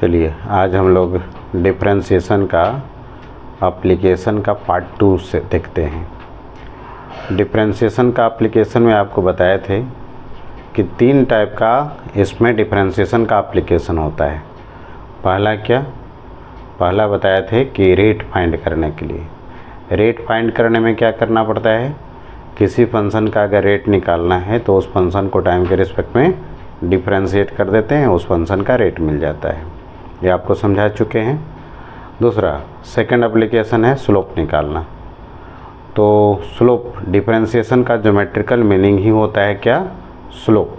चलिए आज हम लोग डिफरेंशिएशन का एप्लीकेशन का पार्ट 2 से देखते हैं। डिफरेंशिएशन का एप्लीकेशन में आपको बताए थे कि 3 टाइप का इसमें डिफरेंशिएशन का एप्लीकेशन होता है। पहला बताए थे कि रेट फाइंड करने के लिए। रेट फाइंड करने में क्या करना पड़ता है, किसी फंक्शन का अगर रेट निकालना है तो उस फंक्शन को टाइम के रिस्पेक्ट में डिफरेंशिएट कर देते हैं, उस फंक्शन का रेट मिल जाता है। ये आपको समझा चुके हैं। दूसरा सेकंड एप्लीकेशन है स्लोप निकालना। तो स्लोप डिफरेंशिएशन का ज्योमेट्रिकल मीनिंग ही होता है क्या, स्लोप।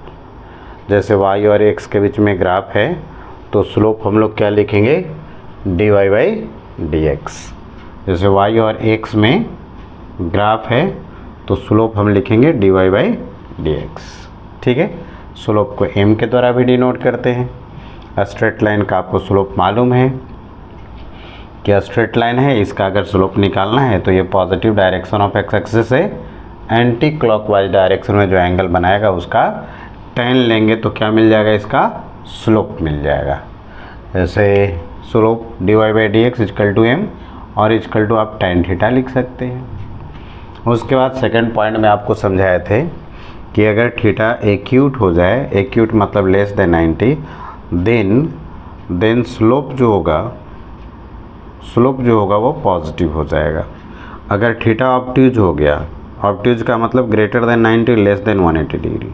जैसे y और x के बीच में ग्राफ है तो स्लोप हम लोग क्या लिखेंगे, dy बाई dx। जैसे y और x में ग्राफ है तो स्लोप हम लिखेंगे dy बाई dx। ठीक है, स्लोप को m के द्वारा भी डिनोट करते हैं। स्ट्रेट लाइन का आपको स्लोप मालूम है कि स्ट्रेट लाइन है, इसका अगर स्लोप निकालना है तो ये positive direction of x axis से एंटी क्लॉकवाइज डायरेक्शन में जो एंगल बनाएगा उसका tan लेंगे तो क्या मिल जाएगा, इसका स्लोप मिल जाएगा। जैसे slope dy by D X is equal to M और इजकल टू आप tan थीटा लिख सकते हैं। उसके बाद सेकंड पॉइंट में आपको समझाए थे कि अगर थीटा एक्यूट हो जाए, एक्यूट मतलब लेस देन 90, देन स्लोप जो होगा वो पॉजिटिव हो जाएगा। अगर थीटा ऑब्ट्यूज हो गया, ऑब्ट्यूज का मतलब greater than 90 less than 180 degree,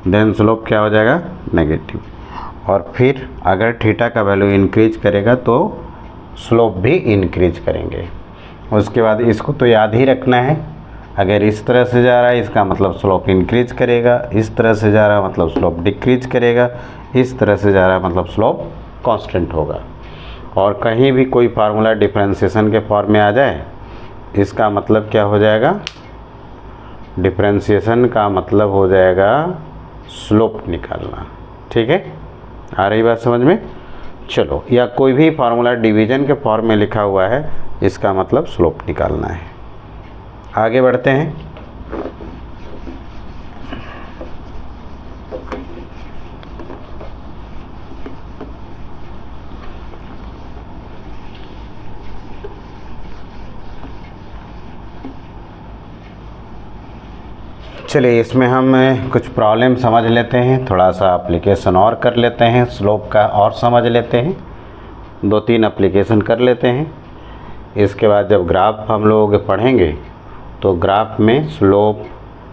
then slope क्या हो जाएगा, नेगेटिव। और फिर अगर थीटा का वैल्यू इंक्रीज करेगा तो स्लोप भी इंक्रीज करेंगे। उसके बाद इसको तो याद ही रखना है, अगर इस तरह से जा रहा है इसका मतलब स्लोप इंक्रीज करेगा, इस तरह से जा रहा है मतलब स्लोप डिक्रीज करेगा, इस तरह से जा रहा है मतलब स्लोप कांस्टेंट होगा। और कहीं भी कोई फार्मूला डिफरेंशिएशन के फॉर्म में आ जाए, इसका मतलब क्या हो जाएगा, डिफरेंशिएशन का मतलब हो जाएगा स्लोप निकालना। ठीक है, आ रही बात समझ में। चलो, या कोई भी फार्मूला डिवीजन के फॉर्म में लिखा हुआ है, इसका मतलब स्लोप निकालना है। आगे बढ़ते हैं। चलिए इसमें हम कुछ प्रॉब्लम समझ लेते हैं, थोड़ा सा एप्लीकेशन और कर लेते हैं, स्लोप का और समझ लेते हैं, 2-3 एप्लीकेशन कर लेते हैं। इसके बाद जब ग्राफ हम लोग पढ़ेंगे तो ग्राफ में स्लोप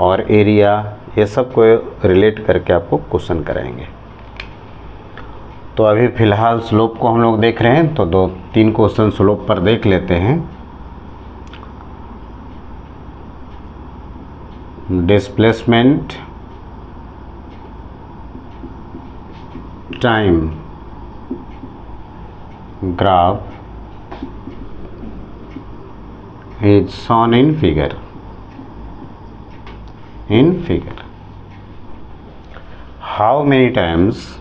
और एरिया ये सब को रिलेट करके आपको क्वेश्चन कराएंगे। तो अभी फ़िलहाल स्लोप को हम लोग देख रहे हैं तो 2-3 क्वेश्चन स्लोप पर देख लेते हैं। Displacement time graph is shown in figure. How many times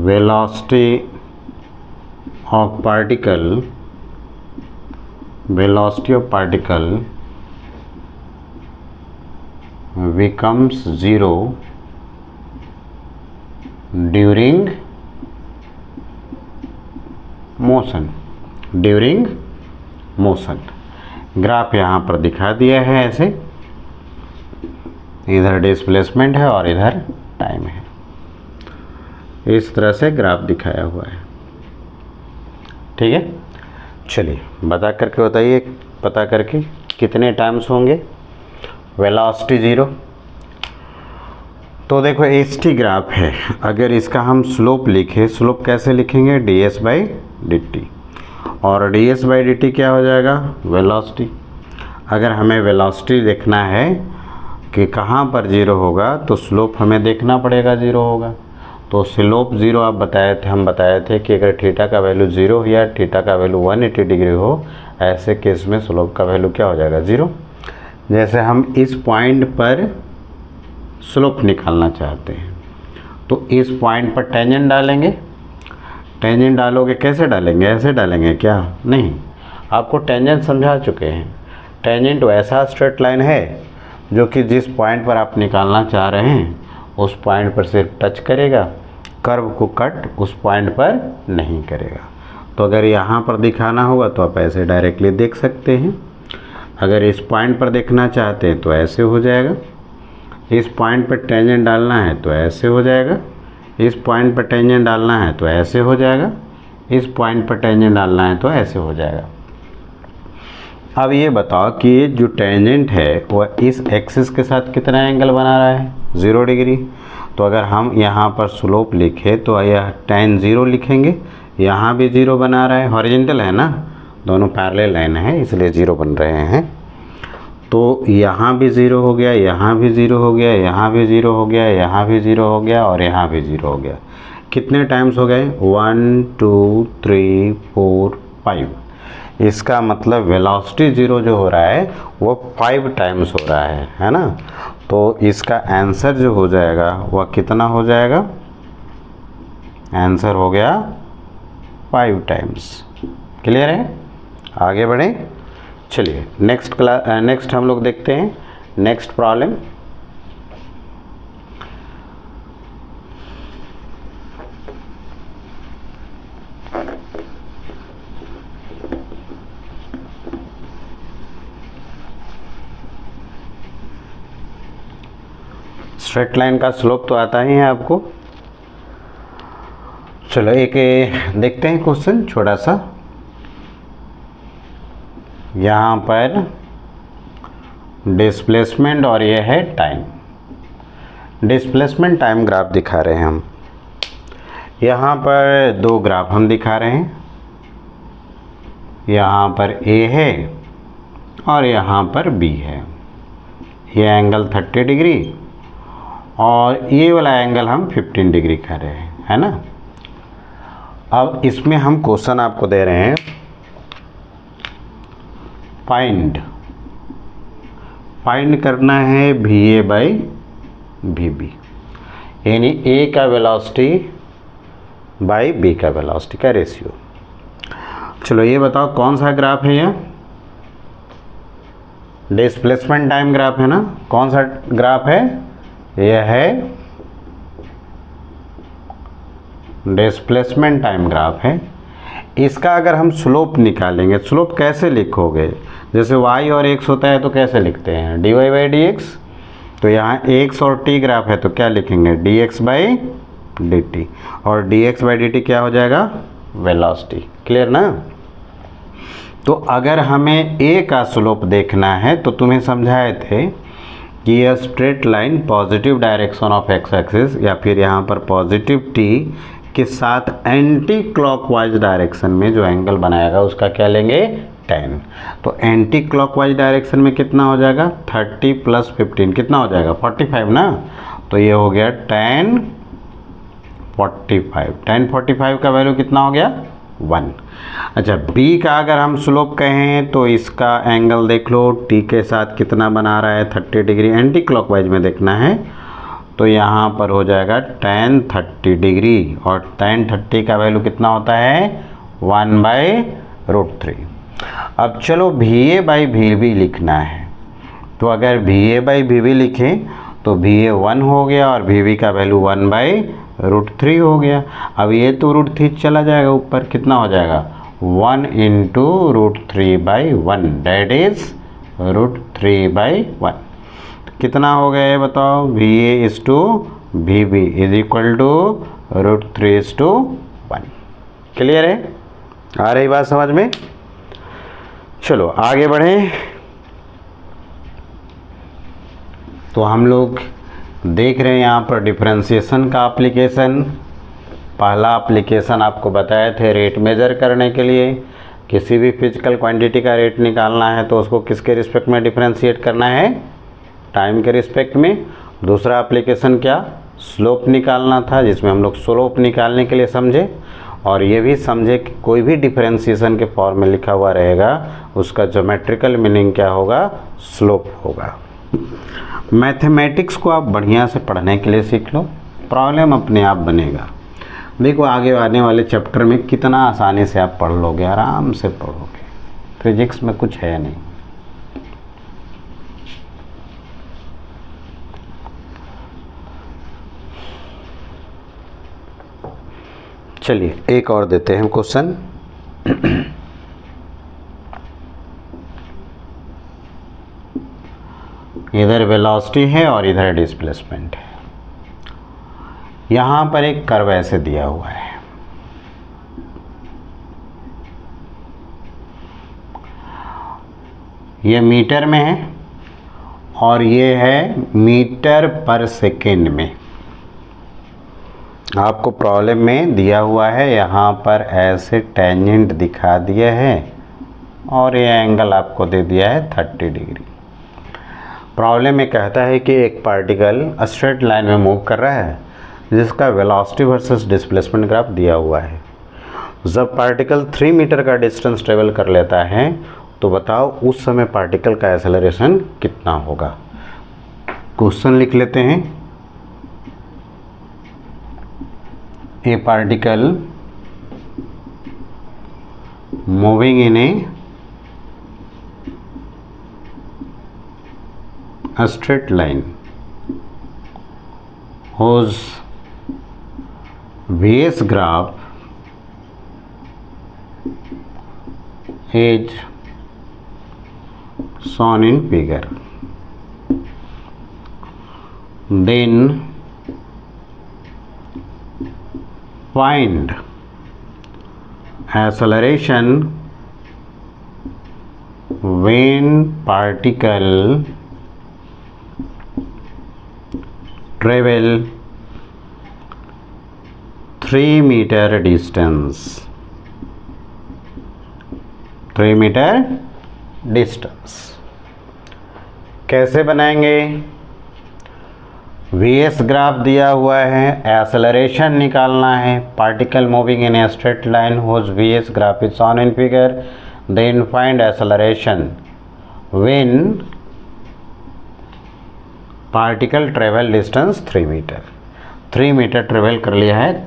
velocity of particle becomes zero during motion. Graph यहाँ पर दिखा दिया है ऐसे, इधर डिस्प्लेसमेंट है और इधर टाइम है, इस तरह से ग्राफ दिखाया हुआ है। ठीक है, चलिए पता करके कितने टाइम्स होंगे वेलोसिटी 0। तो देखो st ग्राफ है, अगर इसका हम स्लोप लिखें, स्लोप कैसे लिखेंगे, ds बाई dt, और ds बाई dt क्या हो जाएगा, वेलोसिटी। अगर हमें वेलोसिटी देखना है कि कहाँ पर 0 होगा तो स्लोप हमें देखना पड़ेगा 0 होगा। तो स्लोप 0 हम बताए थे कि अगर थीटा का वैल्यू 0 हो या थीटा का वैल्यू 180 डिग्री हो, ऐसे केस में स्लोप का वैल्यू क्या हो जाएगा, 0। जैसे हम इस पॉइंट पर स्लोप निकालना चाहते हैं तो इस पॉइंट पर टेंजेंट डालेंगे। टेंजेंट डालोगे, कैसे डालेंगे, ऐसे डालेंगे क्या, नहीं, आपको टेंजेंट समझा चुके हैं। टेंजेंट वैसा स्ट्रेट लाइन है जो कि जिस पॉइंट पर आप निकालना चाह रहे हैं उस पॉइंट पर सिर्फ टच करेगा, कर्व को कट उस पॉइंट पर नहीं करेगा। तो अगर यहाँ पर दिखाना होगा तो आप ऐसे डायरेक्टली देख सकते हैं। अगर इस पॉइंट पर देखना चाहते हैं तो ऐसे हो जाएगा, इस पॉइंट पर टेंजेंट डालना है तो ऐसे हो जाएगा, इस पॉइंट पर टेंजेंट डालना है तो ऐसे हो जाएगा, इस पॉइंट पर टेंजेंट डालना है तो ऐसे हो जाएगा। अब ये बताओ कि ये जो टेंजेंट है वह इस एक्सिस के साथ कितना एंगल बना रहा है, 0 डिग्री। तो अगर हम यहाँ पर स्लोप लिखें तो यह tan 0 लिखेंगे, यहाँ भी 0 बना रहा है, हॉरिजॉन्टल है ना, दोनों पैरेलल लाइन है इसलिए 0 बन रहे हैं। तो यहाँ भी 0 हो गया, यहाँ भी 0 हो गया, यहाँ भी 0 हो गया, यहाँ भी 0 हो गया और यहाँ भी 0 हो गया। कितने टाइम्स हो गए, 1 2 3 4 5। इसका मतलब वेलोसिटी 0 जो हो रहा है वो 5 टाइम्स हो रहा है ना। तो इसका आंसर जो हो जाएगा वह कितना हो जाएगा, आंसर हो गया 5 टाइम्स। क्लियर है, आगे बढ़ें। चलिए नेक्स्ट हम लोग देखते हैं नेक्स्ट प्रॉब्लम। स्ट्रेट लाइन का स्लोप तो आता ही है आपको। चलो एक देखते हैं क्वेश्चन छोटा सा। यहाँ पर डिस्प्लेसमेंट और ये है टाइम। डिस्प्लेसमेंट टाइम ग्राफ दिखा रहे हैं हम। यहाँ पर 2 ग्राफ हम दिखा रहे हैं, यहाँ पर A है और यहाँ पर B है। ये एंगल 30 डिग्री और ये वाला एंगल हम 15 डिग्री कर रहे हैं, है ना। अब इसमें हम क्वेश्चन आपको दे रहे हैं फाइंड करना है VA बाई VB, यानी A का वेलोसिटी बाई B का वेलोसिटी का रेशियो। चलो ये बताओ कौन सा ग्राफ है, यह डिस्प्लेसमेंट टाइम ग्राफ है ना। कौन सा ग्राफ है, यह है डिस्प्लेसमेंट टाइम ग्राफ है। इसका अगर हम स्लोप निकालेंगे, स्लोप कैसे लिखोगे, जैसे y और x होता है तो कैसे लिखते हैं, dy बाई डी एक्स। तो यहाँ x और t ग्राफ है तो क्या लिखेंगे, dx बाई dt, और dx बाई dt क्या हो जाएगा, वेलोसिटी। क्लियर ना। तो अगर हमें a का स्लोप देखना है तो तुम्हें समझाए थे कि यह straight line positive direction of x axis या फिर यहाँ पर पॉजिटिव t के साथ एंटी क्लॉकवाइज डायरेक्शन में जो एंगल बनाएगा उसका क्या लेंगे, tan। तो एंटी क्लॉकवाइज डायरेक्शन में कितना हो जाएगा, 30 + 15 कितना हो जाएगा, 45 ना। तो ये हो गया tan 45। tan 45 का वैल्यू कितना हो गया, 1। अच्छा B का अगर हम स्लोप कहें तो इसका एंगल देख लो, t के साथ कितना बना रहा है, 30 डिग्री, एंटी क्लॉकवाइज में देखना है तो यहाँ पर हो जाएगा tan 30 डिग्री, और tan 30 का वैल्यू कितना होता है, 1/√3। अब चलो VA बाई VB लिखना है। तो अगर VA बाई VB लिखें तो VA 1 हो गया और VB का वैल्यू 1/√3 हो गया। अब ये तो √3 चला जाएगा ऊपर, कितना हो जाएगा, 1 × √3/1 डेट इज √3/1। कितना हो गया ये बताओ, VA is to VB is equal to √3:1। Clear है, आ रही बात समझ में। चलो आगे बढ़ें। तो हम लोग देख रहे हैं यहाँ पर डिफरेंशिएशन का एप्लीकेशन। पहला एप्लीकेशन आपको बताए थे रेट मेजर करने के लिए। किसी भी फिजिकल क्वांटिटी का रेट निकालना है तो उसको किसके रिस्पेक्ट में डिफरेंशिएट करना है, टाइम के रिस्पेक्ट में। दूसरा एप्लीकेशन क्या, स्लोप निकालना था, जिसमें हम लोग स्लोप निकालने के लिए समझे और ये भी समझे कि कोई भी डिफरेंशिएशन के फॉर्म में लिखा हुआ रहेगा उसका ज्योमेट्रिकल मीनिंग क्या होगा, स्लोप होगा। मैथमेटिक्स को आप बढ़िया से पढ़ने के लिए सीख लो, प्रॉब्लम अपने आप बनेगा। देखो आगे आने वाले चैप्टर में कितना आसानी से आप पढ़ लोगे, आराम से पढ़ोगे। फिजिक्स में कुछ है नहीं। चलिए एक और देते हैं क्वेश्चन। इधर वेलोसिटी है और इधर डिस्प्लेसमेंट है। यहाँ पर एक कर्व ऐसे दिया हुआ है, ये मीटर में है और ये है मीटर पर सेकेंड में। आपको प्रॉब्लम में दिया हुआ है, यहाँ पर ऐसे टेंजेंट दिखा दिया है और ये एंगल आपको दे दिया है 30 डिग्री। प्रॉब्लम में कहता है कि एक पार्टिकल स्ट्रेट लाइन में मूव कर रहा है जिसका वेलोसिटी वर्सेस डिस्प्लेसमेंट ग्राफ दिया हुआ है। जब पार्टिकल 3 मीटर का डिस्टेंस ट्रेवल कर लेता है तो बताओ उस समय पार्टिकल का एक्सेलरेशन कितना होगा। क्वेश्चन लिख लेते हैं। ए particle moving in a straight line whose Vs graph is shown in figure, then find acceleration when particle travel 3 metre distance. 3 metre distance कैसे बनाएंगे? Vs ग्राफ दिया हुआ है, एक्सेलरेशन निकालना है। Particle moving in a straight line whose Vs graph is shown in figure, then find acceleration when particle travel distance 3 metre. 3 metre travel कर लिया है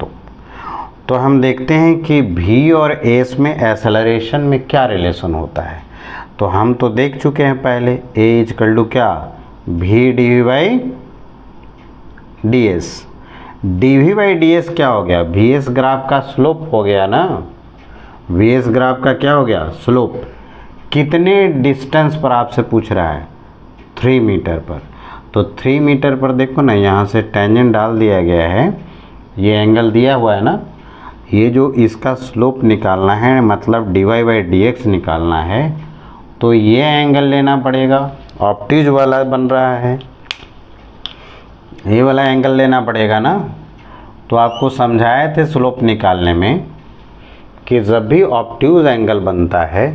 तो हम देखते हैं कि V और S में एक्सेलरेशन में क्या रिलेशन होता है। तो हम तो देख चुके हैं पहले, A इक्वल टू क्या, V dV by ds। dV by ds क्या हो गया, Vs ग्राफ का स्लोप हो गया ना। Vs ग्राफ का क्या हो गया, स्लोप। कितने डिस्टेंस पर आपसे पूछ रहा है, 3 मीटर पर। तो 3 मीटर पर देखो ना, यहाँ से टेंजेंट डाल दिया गया है, ये एंगल दिया हुआ है ना। ये जो इसका स्लोप निकालना है, मतलब dy बाई dx निकालना है, तो ये एंगल लेना पड़ेगा। ऑब्ट्यूज वाला बन रहा है, ये वाला एंगल लेना पड़ेगा ना। तो आपको समझाए थे स्लोप निकालने में कि जब भी ऑब्ट्यूज एंगल बनता है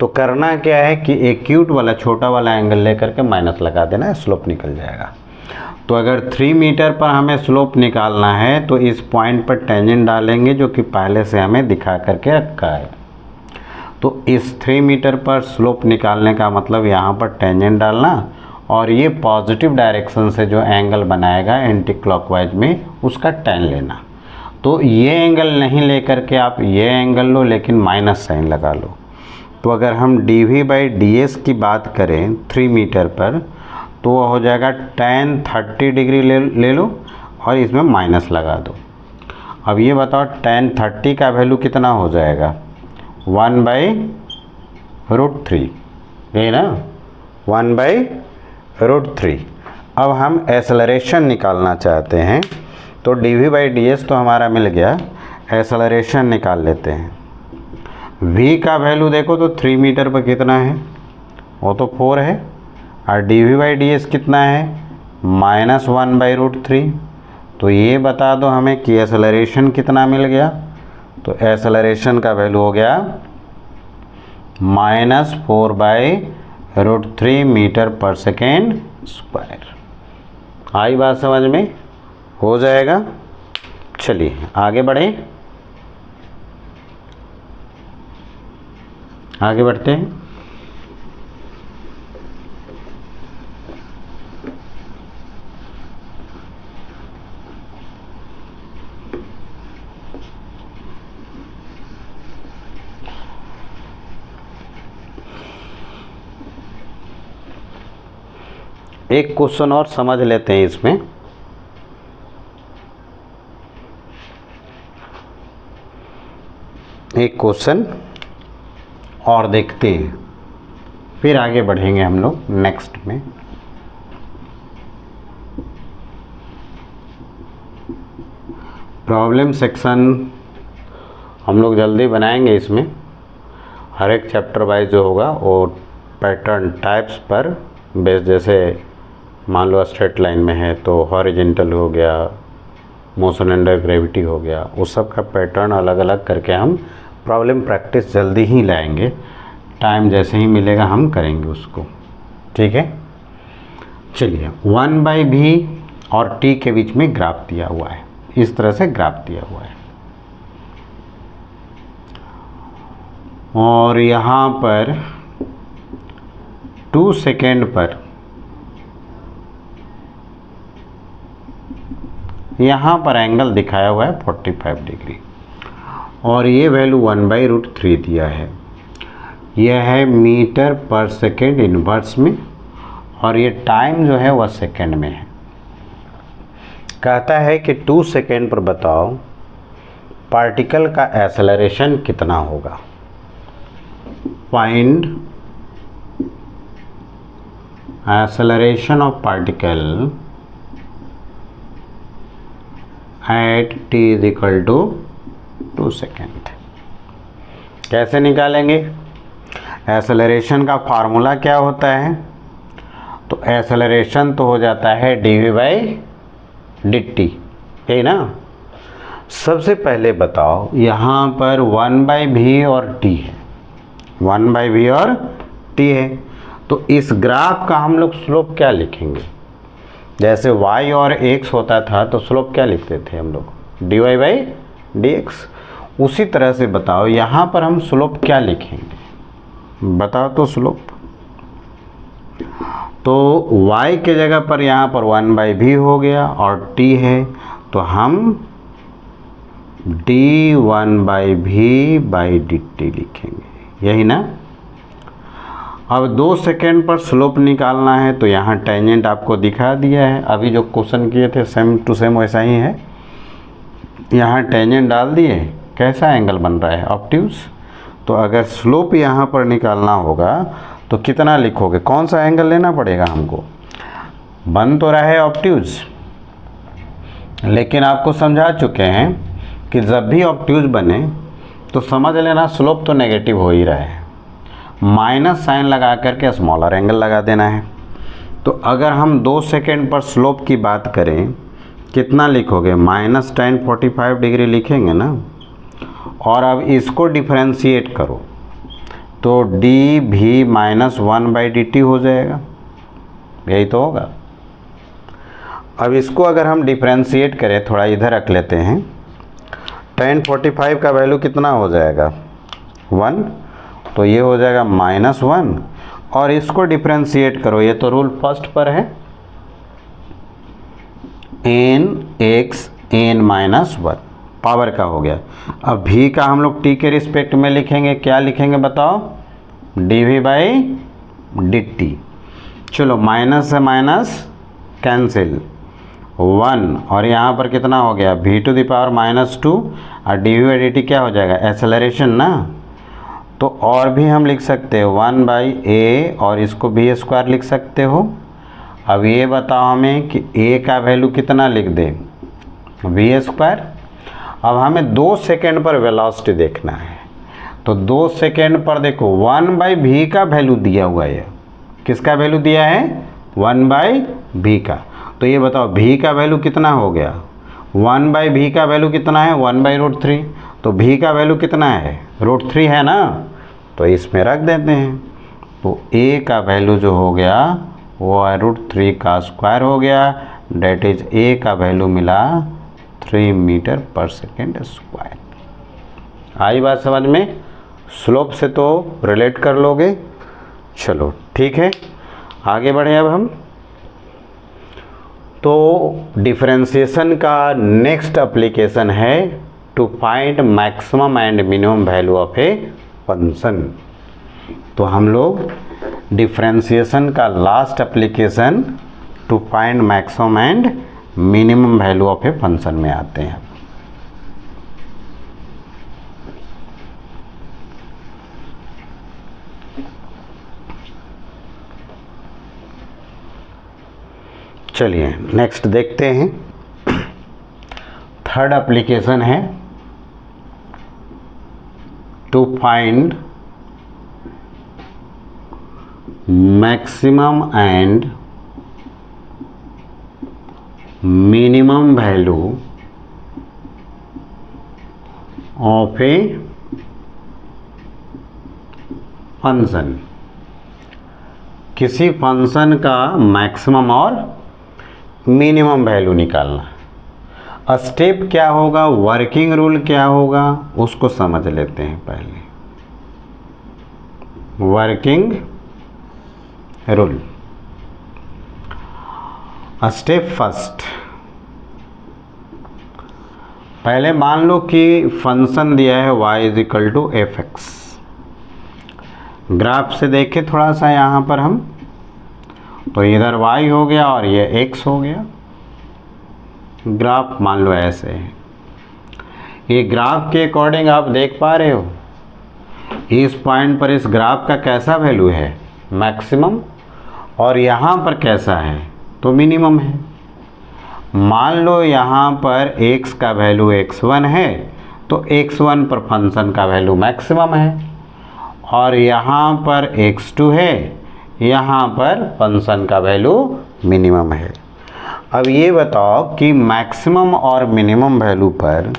तो करना क्या है कि एक्यूट वाला छोटा वाला एंगल लेकर के माइनस लगा देना है, स्लोप निकल जाएगा। तो अगर 3 मीटर पर हमें स्लोप निकालना है तो इस पॉइंट पर टेंजेंट डालेंगे जो कि पहले से हमें दिखा करके रखा है। तो इस 3 मीटर पर स्लोप निकालने का मतलब यहाँ पर टेंजेंट डालना और ये पॉजिटिव डायरेक्शन से जो एंगल बनाएगा एंटी क्लॉकवाइज में, उसका tan लेना। तो ये एंगल नहीं लेकर के आप ये एंगल लो, लेकिन माइनस साइन लगा लो। तो अगर हम dV बाई ds की बात करें 3 मीटर पर, तो वो हो जाएगा tan 30 डिग्री ले लो और इसमें माइनस लगा दो। अब ये बताओ tan 30 का वैल्यू कितना हो जाएगा, 1 बाई रूट 3, यही ना, 1 बाई रूट 3। अब हम एक्सेलरेशन निकालना चाहते हैं, तो dV बाई ds तो हमारा मिल गया, एक्सेलरेशन निकाल लेते हैं। v का वैल्यू देखो तो 3 मीटर पर कितना है, वो तो 4 है, और dV बाई ds कितना है, -1 बाई रूट 3। तो ये बता दो हमें कि एक्सेलरेशन कितना मिल गया। तो एक्सेलरेशन का वैल्यू हो गया -4 बाई रूट 3 मीटर पर सेकेंड स्क्वायर। आई बात समझ में, हो जाएगा। चलिए आगे बढ़े, आगे बढ़ते हैं। एक क्वेश्चन और समझ लेते हैं इसमें। एक क्वेश्चन और देखते हैं, फिर आगे बढ़ेंगे हम लोग नेक्स्ट में। प्रॉब्लम सेक्शन हम लोग जल्दी बनाएंगे। इसमें हर एक चैप्टर वाइज जो होगा वो पैटर्न टाइप्स पर बेस, जैसे मान लो स्ट्रेट लाइन में है तो हॉरिजॉन्टल हो गया, मोशन अंडर ग्रेविटी हो गया, उस सब का पैटर्न अलग अलग करके हम प्रॉब्लम प्रैक्टिस जल्दी ही लाएंगे। टाइम जैसे ही मिलेगा हम करेंगे उसको, ठीक है। चलिए 1/v और t के बीच में ग्राफ दिया हुआ है, इस तरह से ग्राफ दिया हुआ है और यहाँ पर 2 सेकेंड पर यहाँ पर एंगल दिखाया हुआ है 45 डिग्री और ये वैल्यू 1/√3 दिया है। यह है मीटर पर सेकेंड इनवर्स में और ये टाइम जो है वह सेकेंड में है। कहता है कि 2 सेकेंड पर बताओ पार्टिकल का एक्सेलरेशन कितना होगा। Find acceleration of particle at t equal to 2 second. कैसे निकालेंगे? एक्सेलरेशन का फार्मूला क्या होता है? तो एक्सेलरेशन तो हो जाता है dv/dt, यही ना। सबसे पहले बताओ यहाँ पर 1/v और t है, 1/v और t है, तो इस ग्राफ का हम लोग स्लोप क्या लिखेंगे? जैसे y और x होता था तो स्लोप क्या लिखते थे हम लोग? dy/dx। उसी तरह से बताओ यहाँ पर हम स्लोप क्या लिखेंगे? बताओ तो स्लोप। तो y के जगह पर यहाँ पर 1/v हो गया और t है तो हम d1/v/dt लिखेंगे, यही ना। अब 2 सेकेंड पर स्लोप निकालना है तो यहाँ टेंजेंट आपको दिखा दिया है, अभी जो क्वेश्चन किए थे सेम टू सेम वैसा ही है। यहाँ टेंजेंट डाल दिए, कैसा एंगल बन रहा है? ऑब्ट्यूज। तो अगर स्लोप यहाँ पर निकालना होगा तो कितना लिखोगे? कौन सा एंगल लेना पड़ेगा हमको? बन तो रहा है ऑब्ट्यूज, लेकिन आपको समझा चुके हैं कि जब भी ऑब्ट्यूज बने तो समझ लेना स्लोप तो नेगेटिव हो ही रहा है, माइनस साइन लगा करके स्मॉलर एंगल लगा देना है। तो अगर हम 2 सेकेंड पर स्लोप की बात करें, कितना लिखोगे? -tan 45 डिग्री लिखेंगे ना। और अब इसको डिफरेंशिएट करो तो dv-1/dt हो जाएगा, यही तो होगा। अब इसको अगर हम डिफरेंशिएट करें, थोड़ा इधर रख लेते हैं, tan 45 का वैल्यू कितना हो जाएगा? 1, तो ये हो जाएगा -1 और इसको डिफरेंशिएट करो, ये तो रूल फर्स्ट पर है, nx n-1 पावर का हो गया। अब v का हम लोग t के रिस्पेक्ट में लिखेंगे, क्या लिखेंगे बताओ? dv/dt। चलो माइनस से माइनस कैंसिल, 1 और यहाँ पर कितना हो गया? v⁻⁻2 और dv/dt क्या हो जाएगा? एक्सेलरेशन ना। तो और भी हम लिख सकते हो 1/a और इसको v² लिख सकते हो। अब ये बताओ हमें कि a का वैल्यू कितना लिख दें? v²। अब हमें 2 सेकेंड पर वेलोसिटी देखना है, तो 2 सेकेंड पर देखो 1/v का वैल्यू दिया हुआ है। किसका वैल्यू दिया है? 1/v का। तो ये बताओ v का वैल्यू कितना हो गया? 1/v का वैल्यू कितना है? 1/√3। तो v का वैल्यू कितना है? √3 है ना, तो इसमें रख देते हैं। तो a का वैल्यू जो हो गया वो √3 का स्क्वायर हो गया, डेट इज a का वैल्यू मिला 3 मीटर पर सेकेंड स्क्वायर। आई बात समझ में? स्लोप से तो रिलेट कर लोगे। चलो ठीक है, आगे बढ़े अब हम। तो डिफरेंशिएशन का नेक्स्ट एप्लीकेशन है to find maximum and minimum value of a function. तो हम लोग डिफरेंशिएशन का last application to find maximum and minimum value of a function में आते हैं। चलिए नेक्स्ट देखते हैं। थर्ड एप्लीकेशन है to find maximum and minimum value of a function. किसी फंक्शन का मैक्सिमम और मिनिमम वैल्यू निकालना। स्टेप क्या होगा, वर्किंग रूल क्या होगा, उसको समझ लेते हैं पहले। Working rule. स्टेप फर्स्ट, पहले मान लो कि फंक्शन दिया है y is equal to f x. Graph से देखें थोड़ा सा यहाँ पर हम, तो इधर y हो गया और ये x हो गया। ग्राफ मान लो ऐसे है। ये ग्राफ के अकॉर्डिंग आप देख पा रहे हो इस पॉइंट पर इस ग्राफ का कैसा वैल्यू है, मैक्सिमम, और यहाँ पर कैसा है तो मिनिमम है। मान लो यहाँ पर x का वैल्यू x1 है तो x1 पर फंक्शन का वैल्यू मैक्सिमम है, और यहाँ पर x2 है, यहाँ पर फंक्शन का वैल्यू मिनिमम है। अब ये बताओ कि मैक्सिमम और मिनिमम वैल्यू पर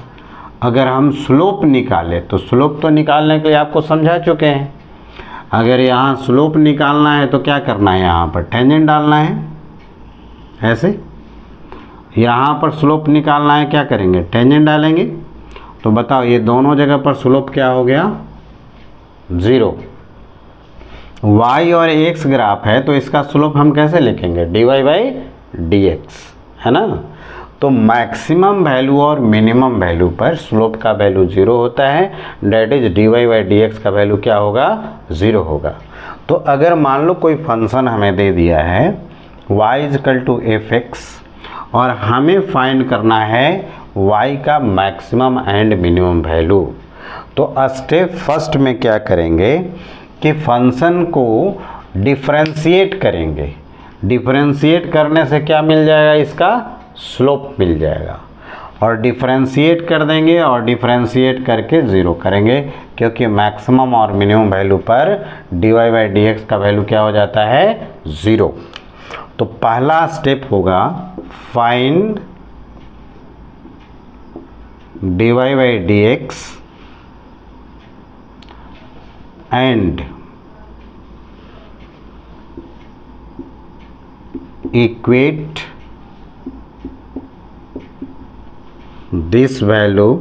अगर हम स्लोप निकालें, तो स्लोप तो निकालने के लिए आपको समझा चुके हैं। अगर यहाँ स्लोप निकालना है तो क्या करना है, यहाँ पर टेंजेंट डालना है। ऐसे यहाँ पर स्लोप निकालना है, क्या करेंगे, टेंजेंट डालेंगे। तो बताओ ये दोनों जगह पर स्लोप क्या हो गया, 0। y और x ग्राफ है तो इसका स्लोप हम कैसे लिखेंगे, dy/dx, है ना। तो मैक्सिमम वैल्यू और मिनिमम वैल्यू पर स्लोप का वैल्यू 0 होता है, डेट इज dy/dx का वैल्यू क्या होगा, 0 होगा। तो अगर मान लो कोई फंक्शन हमें दे दिया है y is equal to f x, और हमें फाइंड करना है y का मैक्सिमम एंड मिनिमम वैल्यू, तो स्टेप फर्स्ट में क्या करेंगे कि फंक्शन को डिफरेंशिएट करेंगे। डिफरेंशिएट करने से क्या मिल जाएगा, इसका स्लोप मिल जाएगा, और डिफरेंशिएट कर देंगे और डिफरेंशिएट करके 0 करेंगे, क्योंकि मैक्सिमम और मिनिमम वैल्यू पर dy/dx का वैल्यू क्या हो जाता है, 0। तो पहला स्टेप होगा find dy/dx and equate this value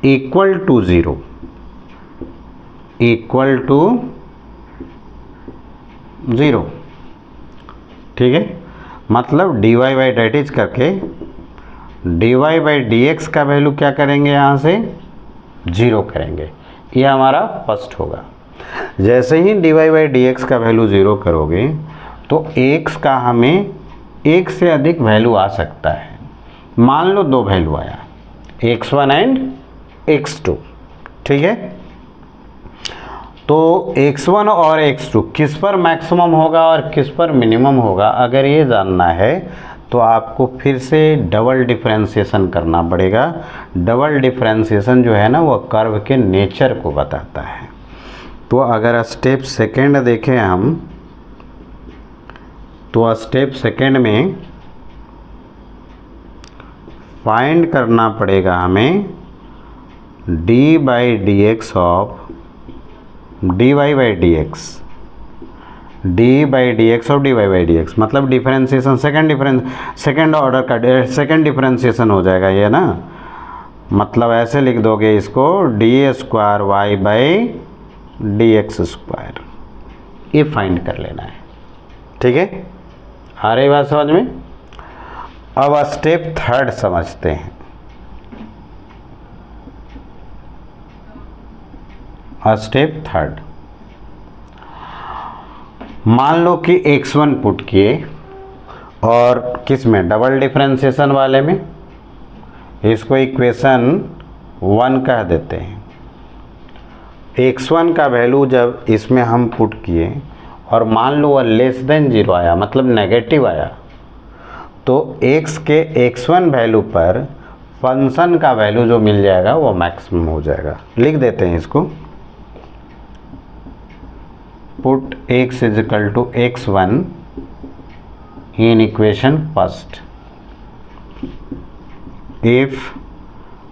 equal to 0, equal to 0। ठीक है, मतलब dy/dx करके dy/dx का वैल्यू क्या करेंगे, यहाँ से 0 करेंगे। ये हमारा फर्स्ट होगा। जैसे ही dy/dx का वैल्यू 0 करोगे तो x का हमें एक से अधिक वैल्यू आ सकता है। मान लो 2 वैल्यू आया, x1 एंड x2, ठीक है। तो x1 और x2 किस पर मैक्सिमम होगा और किस पर मिनिमम होगा, अगर ये जानना है तो आपको फिर से डबल डिफरेंशिएशन करना पड़ेगा। डबल डिफरेंशिएशन जो है ना, वो कर्व के नेचर को बताता है। तो अगर स्टेप सेकंड देखें हम, तो स्टेप सेकंड में फाइंड करना पड़ेगा हमें dy/dx of dy/dx, dy/dx of dy/dx, मतलब डिफरेंशिएशन सेकंड ऑर्डर का सेकंड डिफरेंशिएशन हो जाएगा ये ना। मतलब ऐसे लिख दोगे इसको, d²y/dx², ये फाइंड कर लेना है। ठीक है, आ रही बात समझ में। अब स्टेप थर्ड समझते हैं। स्टेप थर्ड, मान लो कि x1 पुट किए और किस में, डबल डिफरेंशिएशन वाले में, इसको इक्वेशन 1 कह देते हैं। x1 का वैल्यू जब इसमें हम पुट किए और मान लो वह लेस देन 0 आया, मतलब नेगेटिव आया, तो x के x1 वैल्यू पर फंक्शन का वैल्यू जो मिल जाएगा वो मैक्सिमम हो जाएगा। लिख देते हैं इसको, put x is equal to x1 in equation first, if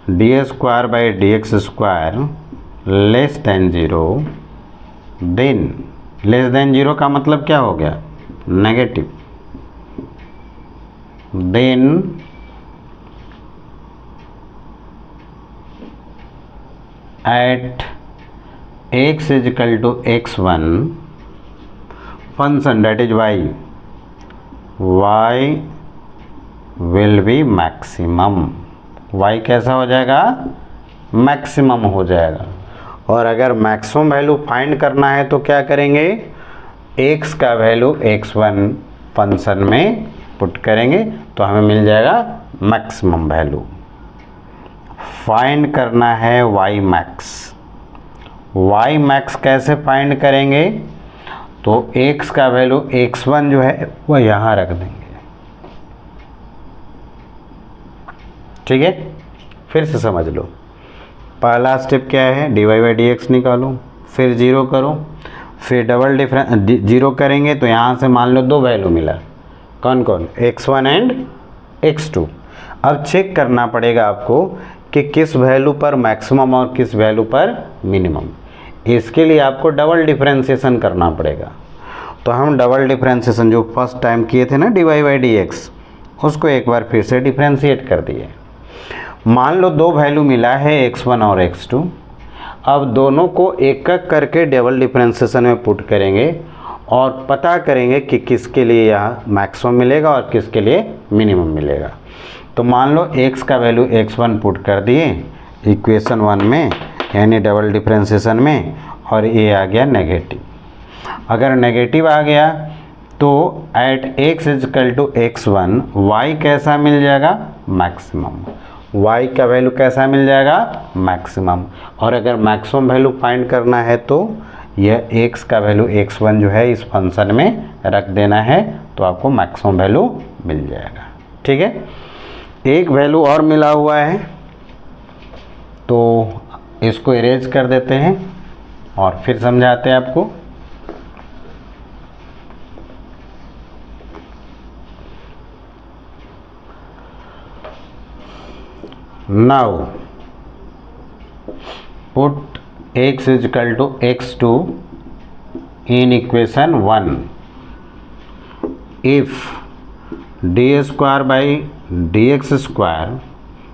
d square by D x square less than 0, then less than 0 का मतलब क्या हो गया, negative, then at x is equal to x1 function that is y will be maximum, y कैसा हो जाएगा, maximum हो जाएगा। और अगर मैक्सिमम वैल्यू फाइंड करना है तो क्या करेंगे, x का वैल्यू x1 फंक्शन में पुट करेंगे तो हमें मिल जाएगा मैक्सिमम वैल्यू। फाइंड करना है y मैक्स, y मैक्स कैसे फाइंड करेंगे, तो x का वैल्यू x1 जो है वो यहाँ रख देंगे, ठीक है। फिर से समझ लो, पहला स्टेप क्या है, dy बाई डी एक्स निकालो, फिर 0 करो, फिर डबल डिफरेंस 0 करेंगे तो यहाँ से मान लो 2 वैल्यू मिला, कौन कौन, x1 एंड x2। अब चेक करना पड़ेगा आपको कि किस वैल्यू पर मैक्सिमम और किस वैल्यू पर मिनिमम। इसके लिए आपको डबल डिफरेंशिएशन करना पड़ेगा। तो हम डबल डिफरेंशिएशन जो फर्स्ट टाइम किए थे ना d y by D x, उसको एक बार फिर से डिफरेंशिएट कर दिए। मान लो 2 वैल्यू मिला है x1 और x2, अब दोनों को एक एक करके डबल डिफरेंशिएशन में पुट करेंगे और पता करेंगे कि किसके लिए यहाँ मैक्सिमम मिलेगा और किसके लिए मिनिमम मिलेगा। तो मान लो x का वैल्यू x1 पुट कर दिए इक्वेशन 1 में, यानी डबल डिफरेंशिएशन में, और ये आ गया नेगेटिव। अगर नेगेटिव आ गया तो at x is equal to x1 y कैसा मिल जाएगा, मैक्सिमम, y का वैल्यू कैसा मिल जाएगा, मैक्सिमम। और अगर मैक्सिमम वैल्यू फाइंड करना है तो यह x का वैल्यू x1 जो है इस फंक्शन में रख देना है, तो आपको मैक्सिमम वैल्यू मिल जाएगा, ठीक है। एक वैल्यू और मिला हुआ है तो इसको इरेज कर देते हैं और फिर समझाते हैं आपको। Now put x is equal to x2 in equation 1, if d square by D x square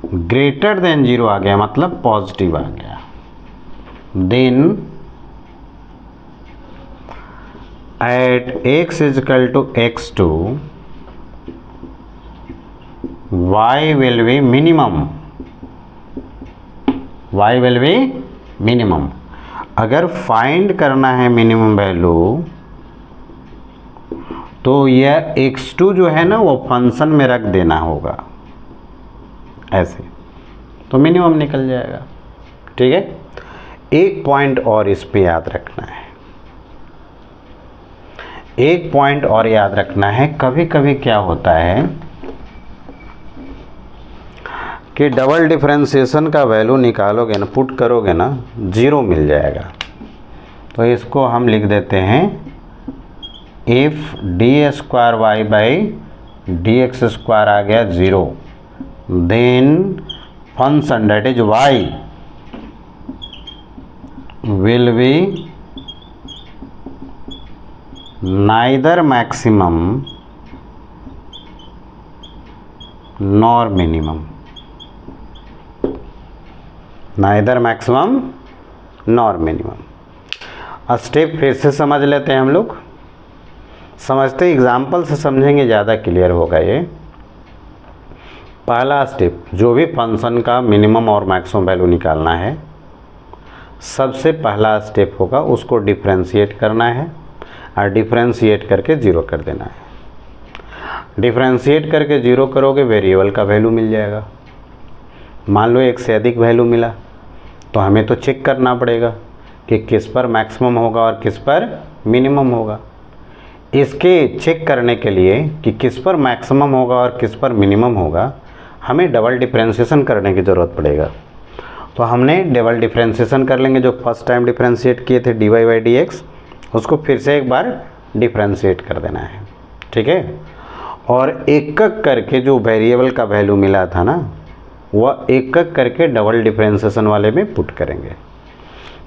greater than 0 आ गया, मतलब पॉजिटिव आ गया, then at x is equal to x2 y will be minimum, y will be minimum. अगर find करना है minimum value तो यह x2 जो है ना वो फंक्शन में रख देना होगा ऐसे, तो मिनिमम निकल जाएगा, ठीक है। एक पॉइंट और इस पे याद रखना है, एक पॉइंट और याद रखना है, कभी कभी क्या होता है कि डबल डिफरेंशिएशन का वैल्यू निकालोगे ना, पुट करोगे ना, 0 मिल जाएगा। तो इसको हम लिख देते हैं, if d square y by D x square आ गया 0, then function that is y will be neither maximum nor minimum, neither maximum nor minimum. Step फिर से समझ लेते हैं हम लोग, समझते एग्जाम्पल से समझेंगे ज़्यादा क्लियर होगा ये। पहला स्टेप, जो भी फंक्शन का मिनिमम और मैक्सिमम वैल्यू निकालना है, सबसे पहला स्टेप होगा उसको डिफरेंशिएट करना है और डिफरेंशिएट करके 0 कर देना है। डिफरेंशिएट करके 0 करोगे वेरिएबल का वैल्यू मिल जाएगा। मान लो एक से अधिक वैल्यू मिला तो हमें तो चेक करना पड़ेगा कि किस पर मैक्सिमम होगा और किस पर मिनिमम होगा। इसके चेक करने के लिए कि किस पर मैक्सिमम होगा और किस पर मिनिमम होगा, हमें डबल डिफरेंशिएशन करने की ज़रूरत पड़ेगा। तो हमने डबल डिफरेंशिएशन कर लेंगे। जो फर्स्ट टाइम डिफरेंशिएट किए थे dy बाई डी एक्स, उसको फिर से एक बार डिफरेंशिएट कर देना है, ठीक है। और एक एक करके जो वेरिएबल का वैल्यू मिला था ना, वह एक एक करके डबल डिफरेंशिएशन वाले में पुट करेंगे।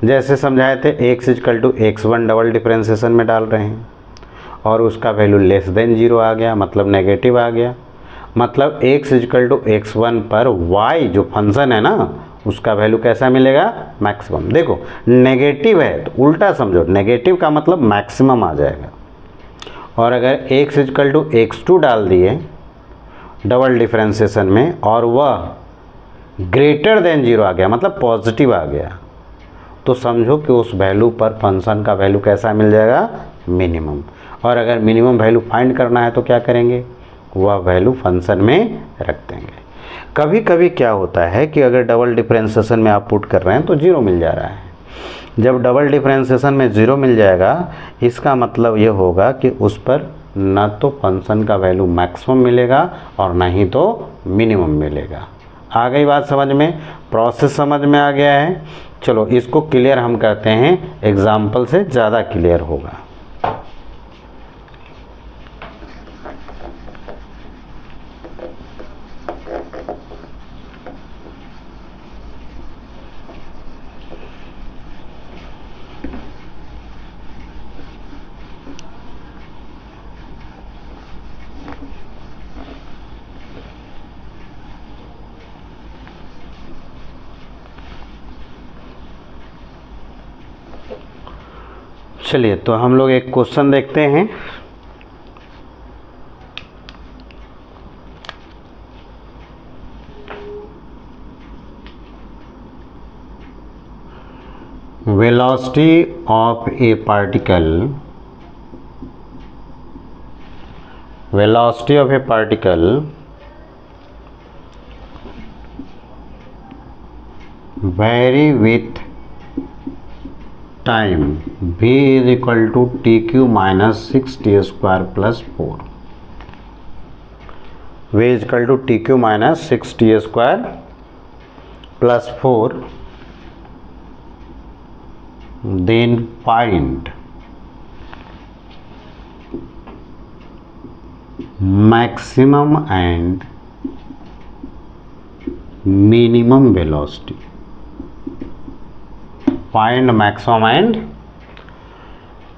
जैसे समझाए थे, x equal to x1 double differentiation में डाल रहे हैं और उसका वैल्यू लेस देन 0 आ गया, मतलब नेगेटिव आ गया। मतलब x इक्वल टू x1 पर y जो फंक्शन है ना, उसका वैल्यू कैसा मिलेगा? मैक्सिमम। देखो नेगेटिव है तो उल्टा समझो, नेगेटिव का मतलब मैक्सिमम आ जाएगा। और अगर x इक्वल टू x2 डाल दिए डबल डिफरेंशिएशन में और वह ग्रेटर देन 0 आ गया, मतलब पॉजिटिव आ गया, तो समझो कि उस वैल्यू पर फंक्शन का वैल्यू कैसा मिल जाएगा? मिनिमम। और अगर मिनिमम वैल्यू फाइंड करना है तो क्या करेंगे? वह वैल्यू फंक्शन में रख देंगे। कभी कभी क्या होता है कि अगर डबल डिफरेंशिएशन में आप पुट कर रहे हैं तो 0 मिल जा रहा है। जब डबल डिफरेंशिएशन में 0 मिल जाएगा, इसका मतलब ये होगा कि उस पर ना तो फंक्शन का वैल्यू मैक्सिमम मिलेगा और ना ही तो मिनिमम मिलेगा। आ गई बात समझ में? प्रोसेस समझ में आ गया है? चलो इसको क्लियर हम करते हैं, एग्जाम्पल से ज़्यादा क्लियर होगा। चलिए तो हम लोग एक क्वेश्चन देखते हैं। Velocity of A particle, velocity of A particle vary with time v is equal to tq minus 6t square plus 4. v is equal to tq minus 6t square plus 4. Then find maximum and minimum velocity. Find maximum and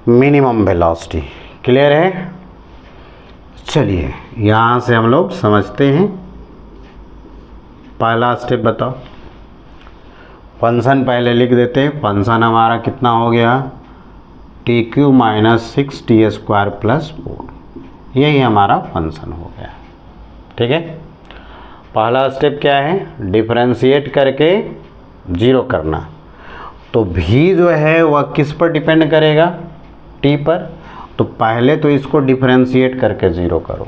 minimum velocity. Clear है? चलिए यहाँ से हम लोग समझते हैं। पहला step बताओ। फंक्शन पहले लिख देते हैं। फंक्शन हमारा कितना हो गया? T Q minus 6t square plus 4, यही हमारा फंक्शन हो गया। ठीक है, पहला स्टेप क्या है? डिफरेंशिएट करके 0 करना। तो v जो है वह किस पर डिपेंड करेगा? t पर। तो पहले तो इसको डिफरेंशिएट करके 0 करो।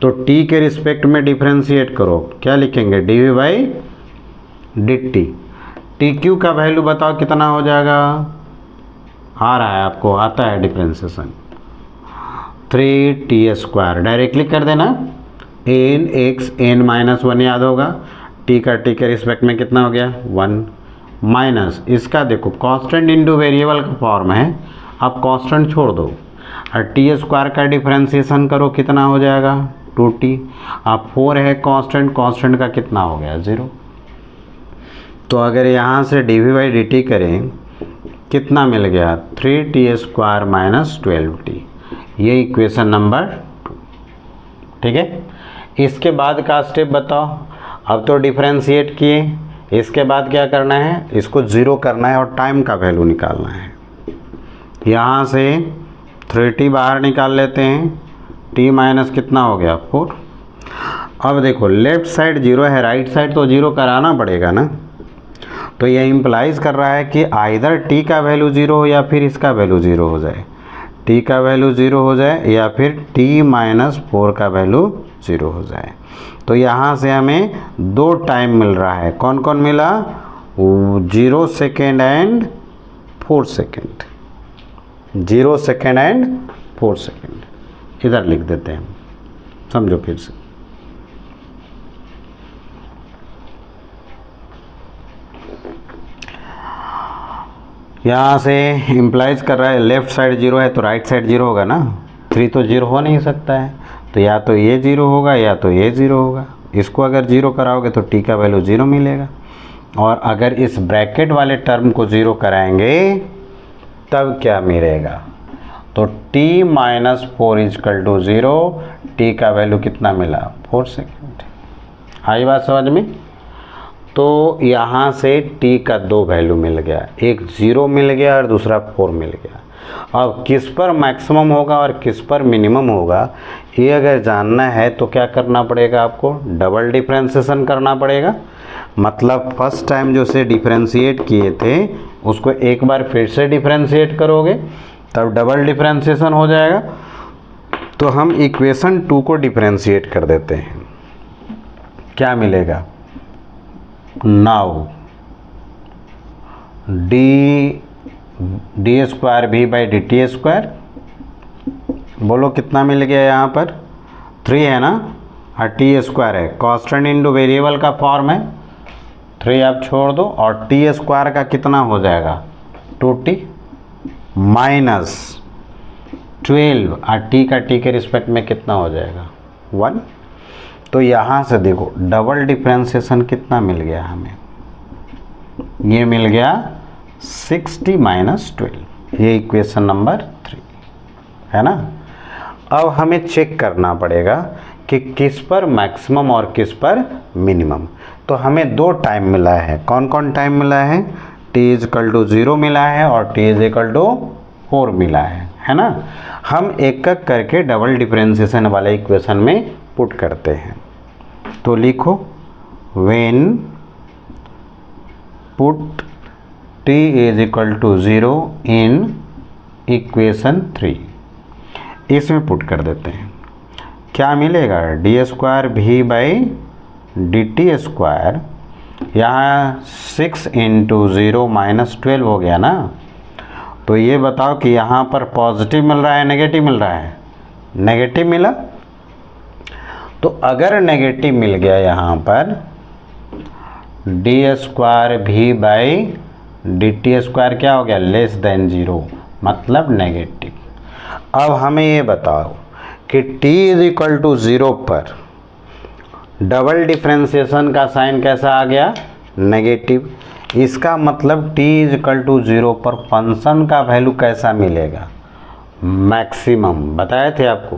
तो t के रिस्पेक्ट में डिफरेंशिएट करो, क्या लिखेंगे? dv by dt। T Q का वैल्यू बताओ कितना हो जाएगा? आ रहा है आपको, आता है डिफरेंशिएशन, 3t स्क्वायर। डायरेक्टली कर देना। n x n माइनस 1 याद होगा। t का t के रिस्पेक्ट में कितना हो गया? 1 माइनस इसका देखो कांस्टेंट इंटू वेरिएबल का फॉर्म है, अब कांस्टेंट छोड़ दो और टी स्क्वायर का डिफरेंशिएशन करो, कितना हो जाएगा? 2t। अब 4 है कांस्टेंट, कांस्टेंट का कितना हो गया? 0। तो अगर यहाँ से dv बाई dt करें, कितना मिल गया? 3t square minus 12t। ये इक्वेशन नंबर 2। ठीक है, इसके बाद का स्टेप बताओ। अब तो डिफरेंशिएट किए, इसके बाद क्या करना है? इसको 0 करना है और टाइम का वैल्यू निकालना है। यहाँ से 3t बाहर निकाल लेते हैं, t माइनस कितना हो गया? 4। अब देखो लेफ्ट साइड 0 है, राइट साइड तो 0 कराना पड़ेगा ना। तो ये इम्प्लाइज कर रहा है कि आइदर t का वैल्यू 0 हो या फिर इसका वैल्यू 0 हो जाए। t का वैल्यू 0 हो जाए या फिर t माइनस 4 का वैल्यू 0 हो जाए। तो यहाँ से हमें 2 टाइम मिल रहा है। कौन कौन मिला? 0 second and 4 second. 0 second and 4 second. इधर लिख देते हैं, समझो फिर से। यहाँ से इम्प्लाइज कर रहा है लेफ्ट साइड 0 है तो राइट साइड 0 होगा ना। 3 तो 0 हो नहीं सकता है, तो या तो ये 0 होगा या तो ये 0 होगा। इसको अगर 0 कराओगे तो t का वैल्यू 0 मिलेगा, और अगर इस ब्रैकेट वाले टर्म को 0 कराएंगे तब क्या मिलेगा, तो t - 4 = 0। t का वैल्यू कितना मिला, 4 सेकेंड। आई बात समझ में। तो यहाँ से t का 2 वैल्यू मिल गया, एक 0 मिल गया और दूसरा 4 मिल गया। अब किस पर मैक्सिमम होगा और किस पर मिनिमम होगा, ये अगर जानना है तो क्या करना पड़ेगा आपको, डबल डिफरेंशिएशन करना पड़ेगा। मतलब फर्स्ट टाइम जो से डिफरेंशिएट किए थे उसको एक बार फिर से डिफरेंशिएट करोगे तब डबल डिफरेंशिएशन हो जाएगा। तो हम इक्वेशन 2 को डिफरेंशिएट कर देते हैं, क्या मिलेगा, नाउ d² बोलो कितना मिल गया, यहाँ पर 3 है ना, और t² है, कांस्टेंट इंटू वेरिएबल का फॉर्म है, 3 आप छोड़ दो, और t² का कितना हो जाएगा 2t -12, और t का t के रिस्पेक्ट में कितना हो जाएगा 1। तो यहाँ से देखो डबल डिफरेंशिएशन कितना मिल गया हमें, ये मिल गया 60 - 12, ये इक्वेशन नंबर 3 है ना। अब हमें चेक करना पड़ेगा कि किस पर मैक्सिमम और किस पर मिनिमम। तो हमें 2 टाइम मिला है, कौन कौन टाइम मिला है, t = 0 मिला है और t = 4 मिला है ना। हम एक एक करके डबल डिफरेंशिएशन वाले इक्वेशन में पुट करते हैं। तो लिखो when put t = 0 in equation 3, इसमें पुट कर देते हैं, क्या मिलेगा, d²v/dt², यहाँ 6 × 0 - 12 हो गया ना। तो ये बताओ कि यहाँ पर पॉजिटिव मिल रहा है नेगेटिव मिल रहा है, नेगेटिव मिला। तो अगर नेगेटिव मिल गया यहाँ पर d²v/dt² क्या हो गया, <0, मतलब नेगेटिव। अब हमें ये बताओ कि t = 0 पर डबल डिफरेंशिएशन का साइन कैसा आ गया, नेगेटिव। इसका मतलब t = 0 पर फंक्शन का वैल्यू कैसा मिलेगा, मैक्सिमम। बताए थे आपको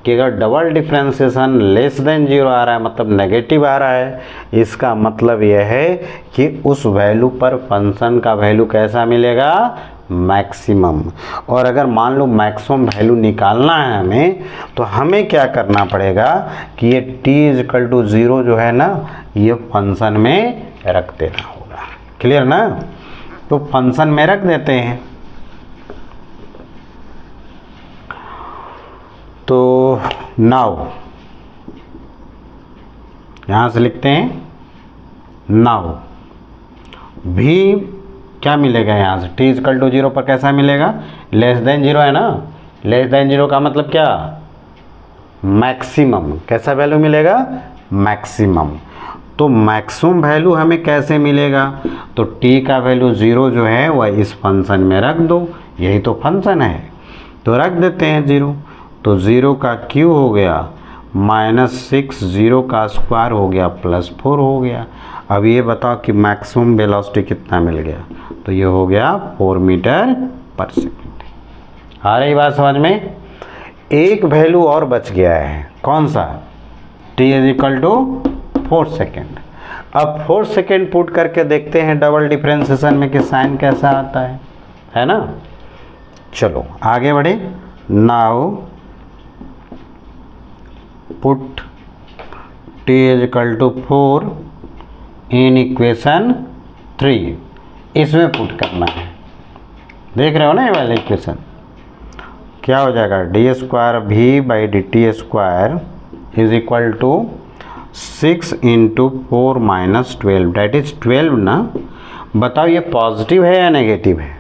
कि अगर डबल डिफरेंशिएशन <0 आ रहा है मतलब नेगेटिव आ रहा है, इसका मतलब यह है कि उस वैल्यू पर फंक्शन का वैल्यू कैसा मिलेगा, मैक्सिमम। और अगर मान लो मैक्सिमम वैल्यू निकालना है हमें, तो हमें क्या करना पड़ेगा कि ये t = 0 जो है ना, ये फंक्शन में रख देना होगा। क्लियर ना। तो फंक्शन में रख देते हैं। तो नाउ यहाँ से लिखते हैं, नाउ भी क्या मिलेगा, यहाँ से t = 0 पर कैसा मिलेगा, <0 है ना। <0 का मतलब क्या, मैक्सिमम। कैसा वैल्यू मिलेगा, मैक्सिमम। तो मैक्सिमम वैल्यू हमें कैसे मिलेगा, तो t का वैल्यू 0 जो है वह इस फंक्शन में रख दो, यही तो फंक्शन है, तो रख देते हैं 0। तो 0 का क्यूब हो गया -6, 0 का स्क्वायर हो गया +4 हो गया। अब ये बताओ कि मैक्सिमम वेलोसिटी कितना मिल गया, तो ये हो गया 4 मीटर/सेकेंड। आ रही बात समझ में। एक वैल्यू और बच गया है, कौन सा, t = 4 सेकेंड। अब 4 सेकेंड पुट करके देखते हैं डबल डिफरेंशिएशन में कि साइन कैसा आता है ना। चलो आगे बढ़े। नाउ पुट t = 4 इन इक्वेशन 3, इसमें पुट करना है। देख रहे हो ना ये वाला इक्वेशन, क्या हो जाएगा, d²v/dt² = 6 × 4 - 12, दैट इज 12 ना। बताओ ये पॉजिटिव है या नेगेटिव है,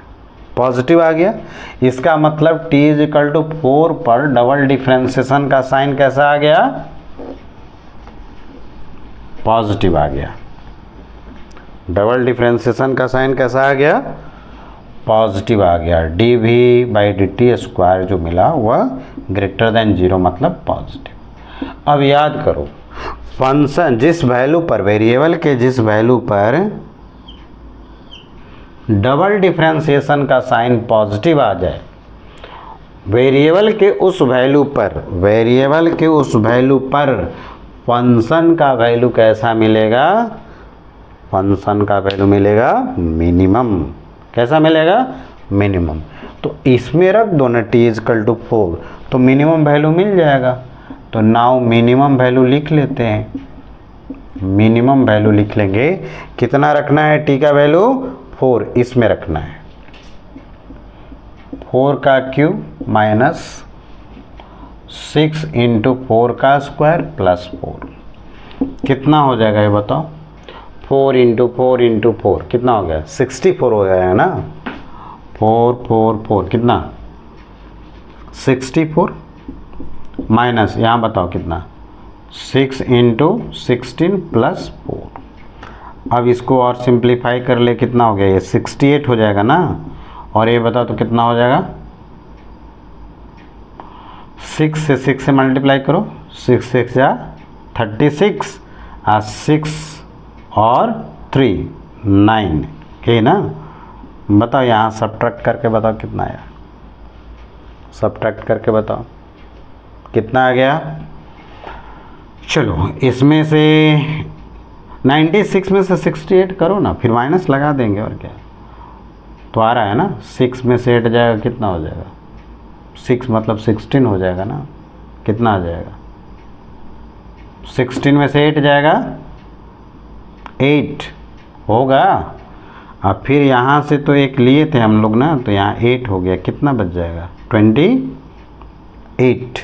पॉजिटिव आ गया। इसका मतलब t इज इक्वल टू 4 पर डबल डिफ्रेंसिएशन का साइन कैसा आ गया, पॉजिटिव आ गया। डबल डिफ्रेंसिएशन का साइन कैसा आ गया, पॉजिटिव आ गया। dv/dt² जो मिला वह ग्रेटर देन 0 मतलब पॉजिटिव। अब याद करो, फंक्शन जिस वैल्यू पर, वेरिएबल के जिस वैल्यू पर डबल डिफ्रेंसिएशन का साइन पॉजिटिव आ जाए, वेरिएबल के उस वैल्यू पर फंक्शन का वैल्यू कैसा मिलेगा, फंक्शन का वैल्यू मिलेगा मिनिमम। कैसा मिलेगा, मिनिमम। तो इसमें रख दो ना t इज इक्वल टू 4, तो मिनिमम वैल्यू मिल जाएगा। तो नाउ मिनिमम वैल्यू लिख लेते हैं, मिनिमम वैल्यू लिख लेंगे। कितना रखना है t का वैल्यू, 4 इसमें रखना है। 4 का क्यूब माइनस 6 इंटू 4 का स्क्वायर प्लस 4, कितना हो जाएगा ये बताओ। 4 इंटू 4 इंटू 4 कितना हो गया, 64 हो गया है ना। 4 4 4 कितना, 64 माइनस यहाँ बताओ कितना, 6 इंटू 16 प्लस 4। अब इसको और सिंप्लीफाई कर ले, कितना हो गया ये 68 हो जाएगा ना। और ये बताओ तो कितना हो जाएगा, 6 से 6 से मल्टीप्लाई करो, 6 6 या 36, 6 और 3 9 के ना। बताओ यहाँ सब्ट्रैक्ट करके बताओ कितना आया, सब्ट्रैक्ट करके बताओ कितना आ गया। चलो इसमें से 96 में से 68 करो ना, फिर माइनस लगा देंगे और क्या। तो आ रहा है ना, 6 में से 8 जाएगा कितना हो जाएगा, 6 मतलब 16 हो जाएगा ना। कितना आ जाएगा, 16 में से 8 जाएगा 8 होगा। अब फिर यहाँ से तो एक लिए थे हम लोग ना, तो यहाँ 8 हो गया, कितना बच जाएगा 28।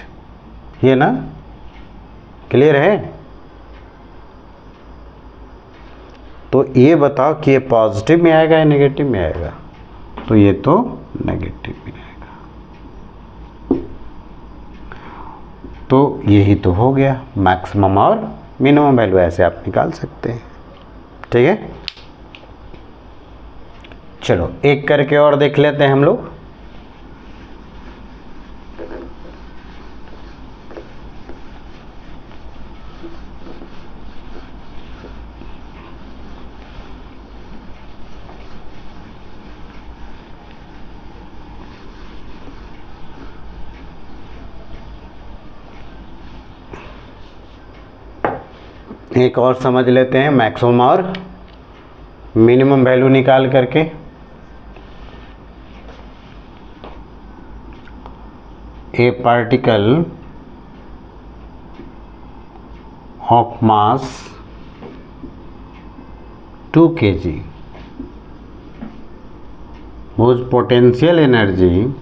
ये ना क्लियर है। तो ये बताओ कि ये पॉजिटिव में आएगा या नेगेटिव में आएगा, तो ये तो नेगेटिव में आएगा। तो यही तो हो गया, मैक्सिमम और मिनिमम वैल्यू ऐसे आप निकाल सकते हैं। ठीक है, चलो एक करके और देख लेते हैं हम लोग। एक और समझ लेते हैं मैक्सिमम और मिनिमम वैल्यू निकाल करके। ए particle of mass 2 kg whose potential energy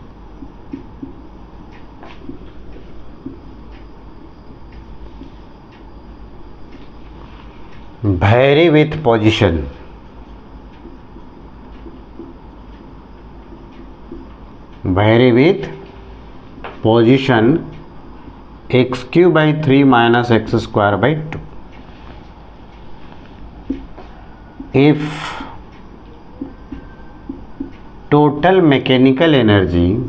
vary with position, vary with position x cube by 3 minus x square by 2. If total mechanical energy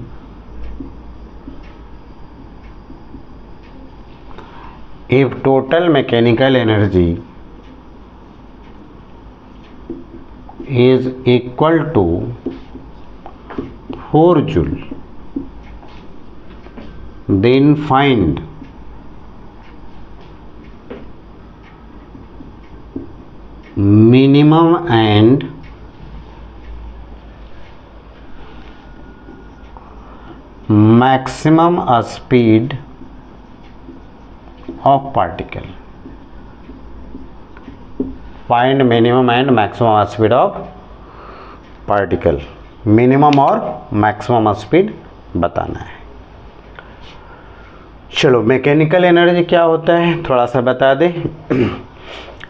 is equal to 4 joule, then find minimum and maximum speed of particle. Find minimum and maximum speed of particle. Minimum और maximum speed बताना है। चलो mechanical energy क्या होता है थोड़ा सा बता दे।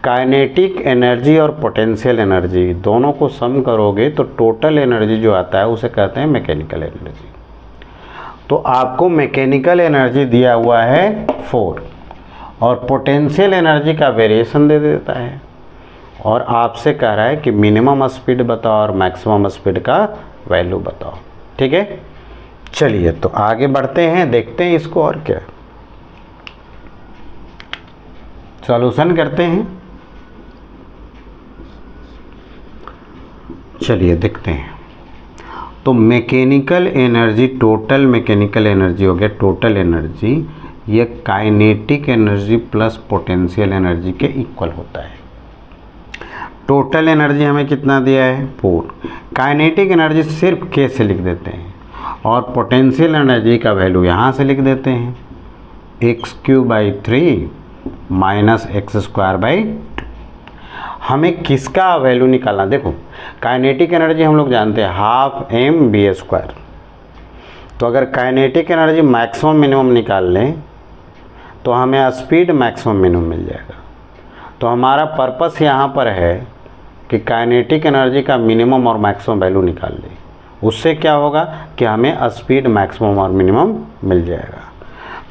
काइनेटिक एनर्जी और पोटेंशियल एनर्जी दोनों को सम करोगे तो टोटल एनर्जी जो आता है उसे कहते हैं मैकेनिकल एनर्जी। तो आपको मैकेनिकल एनर्जी दिया हुआ है 4 और पोटेंशियल एनर्जी का वेरिएशन दे देता है और आपसे कह रहा है कि मिनिमम स्पीड बताओ और मैक्सिमम स्पीड का वैल्यू बताओ। ठीक है, चलिए तो आगे बढ़ते हैं, देखते हैं इसको और क्या सॉल्यूशन करते हैं। चलिए देखते हैं। तो mechanical energy, total mechanical energy हो गया टोटल एनर्जी, ये kinetic energy plus potential energy के इक्वल होता है। टोटल एनर्जी हमें कितना दिया है 4, काइनेटिक एनर्जी सिर्फ के से लिख देते हैं और पोटेंशियल एनर्जी का वैल्यू यहाँ से लिख देते हैं x³/3 माइनस x²/2। हमें किसका वैल्यू निकालना, देखो काइनेटिक एनर्जी हम लोग जानते हैं 12 mv²। तो अगर काइनेटिक एनर्जी मैक्सिमम मिनिमम निकाल लें तो हमें स्पीड मैक्सिमम मिनिमम मिल जाएगा। तो हमारा पर्पस यहाँ पर है कि काइनेटिक एनर्जी का मिनिमम और मैक्सिमम वैल्यू निकाल लें, उससे क्या होगा कि हमें स्पीड मैक्सिमम और मिनिमम मिल जाएगा।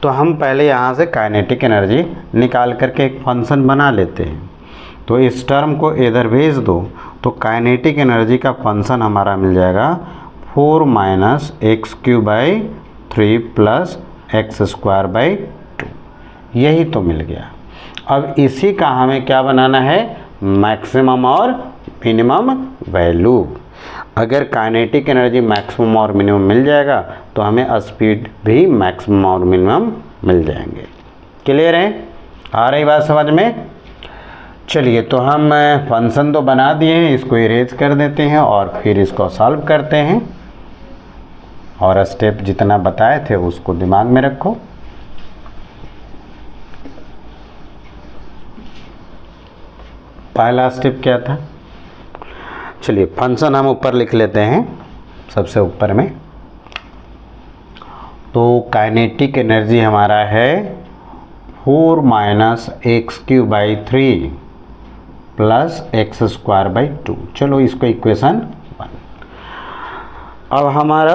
तो हम पहले यहाँ से काइनेटिक एनर्जी निकाल करके एक फंक्शन बना लेते हैं। तो इस टर्म को इधर भेज दो तो काइनेटिक एनर्जी का फंक्शन हमारा मिल जाएगा 4 माइनस x³/3 प्लस x²/2, यही तो मिल गया। अब इसी का हमें क्या बनाना है, मैक्सिमम और मिनिमम वैल्यू। अगर काइनेटिक एनर्जी मैक्सिमम और मिनिमम मिल जाएगा तो हमें स्पीड भी मैक्सिमम और मिनिमम मिल जाएंगे। क्लियर है, आ रही बात समझ में। चलिए तो हम फंक्शन तो बना दिए हैं, इसको इरेज कर देते हैं और फिर इसको सॉल्व करते हैं और स्टेप जितना बताए थे उसको दिमाग में रखो। पहला स्टेप क्या था, चलिए फंक्शन हम ऊपर लिख लेते हैं सबसे ऊपर में। तो काइनेटिक एनर्जी हमारा है 4 माइनस x³/3 प्लस x²/2। चलो इसको इक्वेशन 1। अब हमारा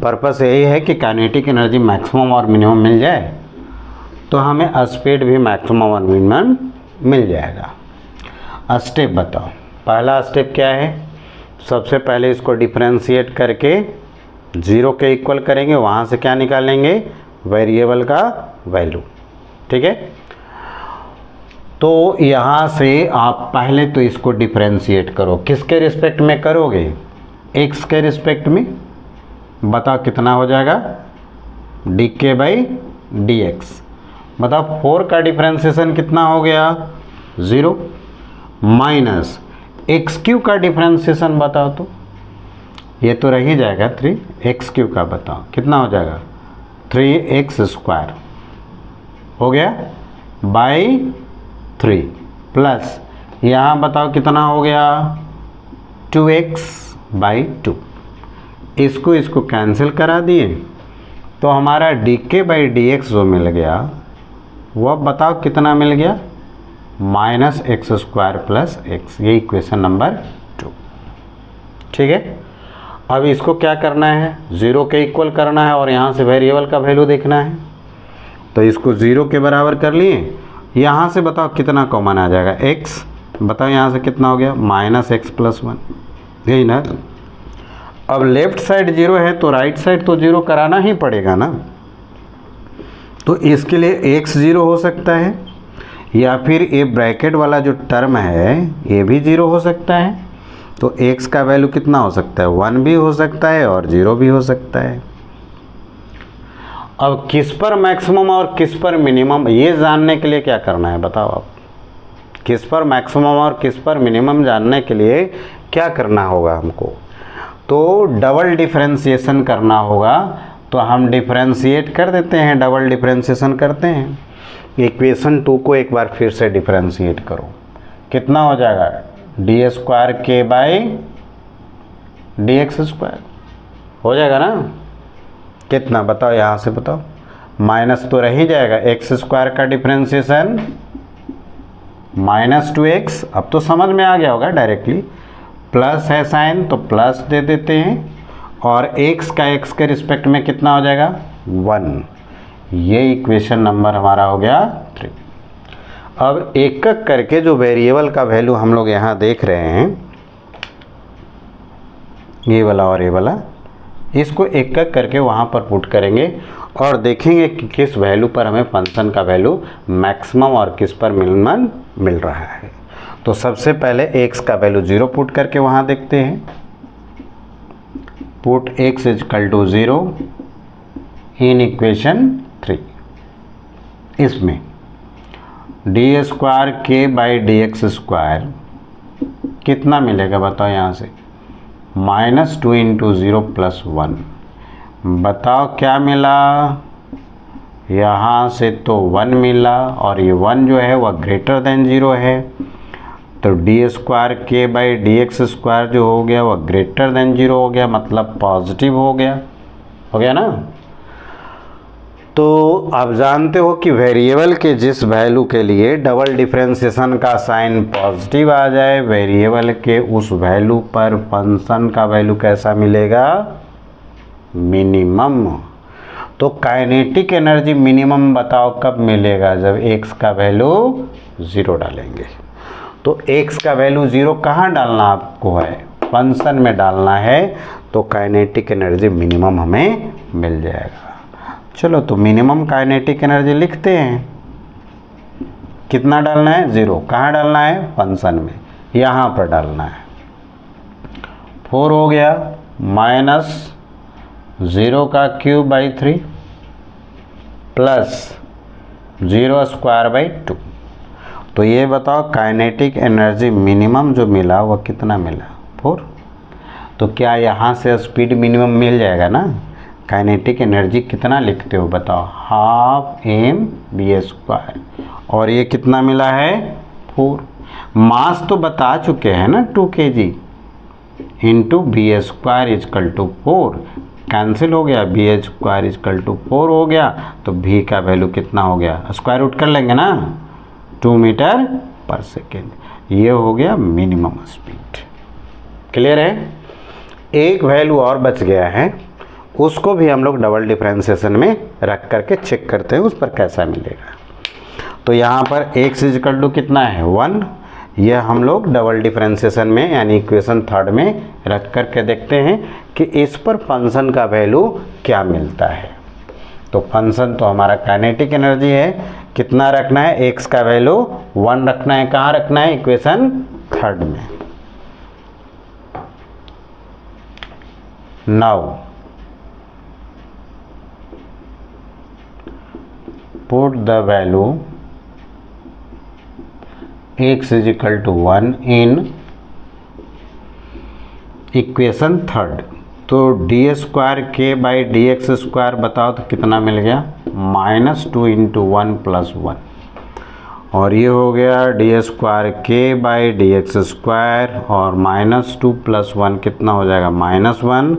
पर्पस यही है कि काइनेटिक एनर्जी मैक्सिमम और मिनिमम मिल जाए तो हमें स्पीड भी मैक्सिमम और मिनिमम मिल जाएगा। स्टेप बताओ, पहला स्टेप क्या है, सबसे पहले इसको डिफरेंशिएट करके 0 के इक्वल करेंगे, वहाँ से क्या निकालेंगे, वेरिएबल का वैल्यू। ठीक है, तो यहाँ से आप पहले तो इसको डिफरेंशिएट करो, किसके रिस्पेक्ट में करोगे, x के रिस्पेक्ट में। बताओ कितना हो जाएगा, dk/dx। बताओ 4 का डिफरेंशिएशन कितना हो गया 0, माइनस x³ का डिफरेंशिएशन बताओ, तो ये तो रह ही जाएगा 3, x³ का बताओ कितना हो जाएगा 3x² हो गया बाई 3 प्लस यहाँ बताओ कितना हो गया 2x/2। इसको कैंसिल करा दिए तो हमारा dk/dx जो मिल गया वह बताओ कितना मिल गया -x² प्लस x, ये इक्वेशन नंबर 2। ठीक है, अब इसको क्या करना है, 0 के इक्वल करना है और यहाँ से वेरिएबल का वैल्यू देखना है। तो इसको 0 के बराबर कर लिए, यहाँ से बताओ कितना कॉमन आ जाएगा x, बताओ यहाँ से कितना हो गया -x+1, यही ना। अब लेफ्ट साइड 0 है तो राइट साइड तो 0 कराना ही पड़ेगा ना। तो इसके लिए x 0 हो सकता है या फिर ये ब्रैकेट वाला जो टर्म है ये भी 0 हो सकता है। तो x का वैल्यू कितना हो सकता है 1 भी हो सकता है और 0 भी हो सकता है। अब किस पर मैक्सिमम और किस पर मिनिमम, ये जानने के लिए क्या करना है बताओ आप, किस पर मैक्सिमम और किस पर मिनिमम जानने के लिए क्या करना होगा हमको, तो डबल डिफरेंशिएशन करना होगा। तो हम डिफरेंशिएट कर देते हैं, डबल डिफरेंशिएशन करते हैं। इक्वेशन 2 को एक बार फिर से डिफरेंशिएट करो, कितना हो जाएगा d²k/dx² हो जाएगा ना, कितना बताओ यहाँ से बताओ, माइनस तो रह ही जाएगा x² का डिफरेंशिएशन -2x, अब तो समझ में आ गया होगा डायरेक्टली, प्लस है साइन तो प्लस दे देते हैं, और x का x के रिस्पेक्ट में कितना हो जाएगा 1। ये इक्वेशन नंबर हमारा हो गया 3। अब एक एक करके जो वेरिएबल का वैल्यू हम लोग यहाँ देख रहे हैं, ये वाला और ये वाला, इसको एक एक करके वहाँ पर पुट करेंगे और देखेंगे कि किस वैल्यू पर हमें फंक्शन का वैल्यू मैक्सिमम और किस पर मिनिमम मिल रहा है। तो सबसे पहले x का वैल्यू 0 पुट करके वहाँ देखते हैं। Put x is equal to 0 in equation 3। इसमें डी स्क्वायर के बाई डी एक्स स्क्वायर कितना मिलेगा बताओ यहाँ से, -2 इंटू 0 प्लस 1। बताओ क्या मिला, यहाँ से तो 1 मिला और ये 1 जो है वह ग्रेटर देन 0 है, तो डी स्क्वायर के बाई डी एक्स स्क्वायर जो हो गया वह ग्रेटर देन 0 हो गया, मतलब पॉजिटिव हो गया ना। तो आप जानते हो कि वेरिएबल के जिस वैल्यू के लिए डबल डिफरेंशिएशन का साइन पॉजिटिव आ जाए, वेरिएबल के उस वैल्यू पर फंक्शन का वैल्यू कैसा मिलेगा, मिनिमम। तो काइनेटिक एनर्जी मिनिमम बताओ कब मिलेगा, जब x का वैल्यू 0 डालेंगे। तो x का वैल्यू 0 कहाँ डालना आपको है, फंक्शन में डालना है, तो काइनेटिक एनर्जी मिनिमम हमें मिल जाएगा। चलो तो मिनिमम काइनेटिक एनर्जी लिखते हैं। कितना डालना है, 0। कहाँ डालना है, फंक्शन में, यहाँ पर डालना है। 4 हो गया, -0 का cube by 3 plus 0 square by 2। तो ये बताओ काइनेटिक एनर्जी मिनिमम जो मिला वह कितना मिला, 4। तो क्या यहाँ से स्पीड मिनिमम मिल जाएगा ना। काइनेटिक एनर्जी कितना लिखते हो बताओ, हाफ mv², और ये कितना मिला है 4। मास तो बता चुके हैं ना 2 kg into v² is equal to 4, cancel हो गया, v² इजकल टू 4 हो गया, तो v का वैल्यू कितना हो गया, स्क्वायर रूट कर लेंगे ना, 2 मीटर पर सेकेंड। ये हो गया मिनिमम स्पीड। क्लियर है। एक वैल्यू और बच गया है, उसको भी हम लोग डबल डिफरेंशिएशन में रख करके चेक करते हैं उस पर कैसा मिलेगा। तो यहाँ पर x इजकल टू कितना है 1, यह हम लोग डबल डिफरेंशिएशन में यानी इक्वेशन 3 में रख करके देखते हैं कि इस पर फंक्शन का वैल्यू क्या मिलता है। तो फंक्शन तो हमारा काइनेटिक एनर्जी है, कितना रखना है, x का वैल्यू 1 रखना है, कहाँ रखना है, इक्वेशन 3 में। Now put the value x is equal to 1 in equation 3। तो डी स्क्वायर के बाई डी एक्स स्क्वायर बताओ तो कितना मिल गया, -2 इंटू 1 प्लस 1, और ये हो गया डी स्क्वायर के बाई डी एक्स स्क्वायर, और -2 प्लस 1 कितना हो जाएगा, -1।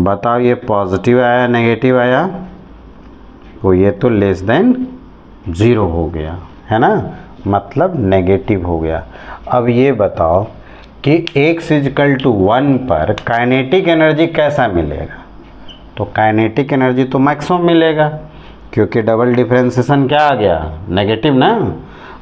बताओ ये पॉजिटिव आया नेगेटिव आया, तो ये तो लेस देन 0 हो गया है ना, मतलब नेगेटिव हो गया। अब ये बताओ कि x इजकल टू 1 पर काइनेटिक एनर्जी कैसा मिलेगा। तो काइनेटिक एनर्जी तो मैक्सिमम मिलेगा, क्योंकि डबल डिफरेंशिएशन क्या आ गया, नेगेटिव ना।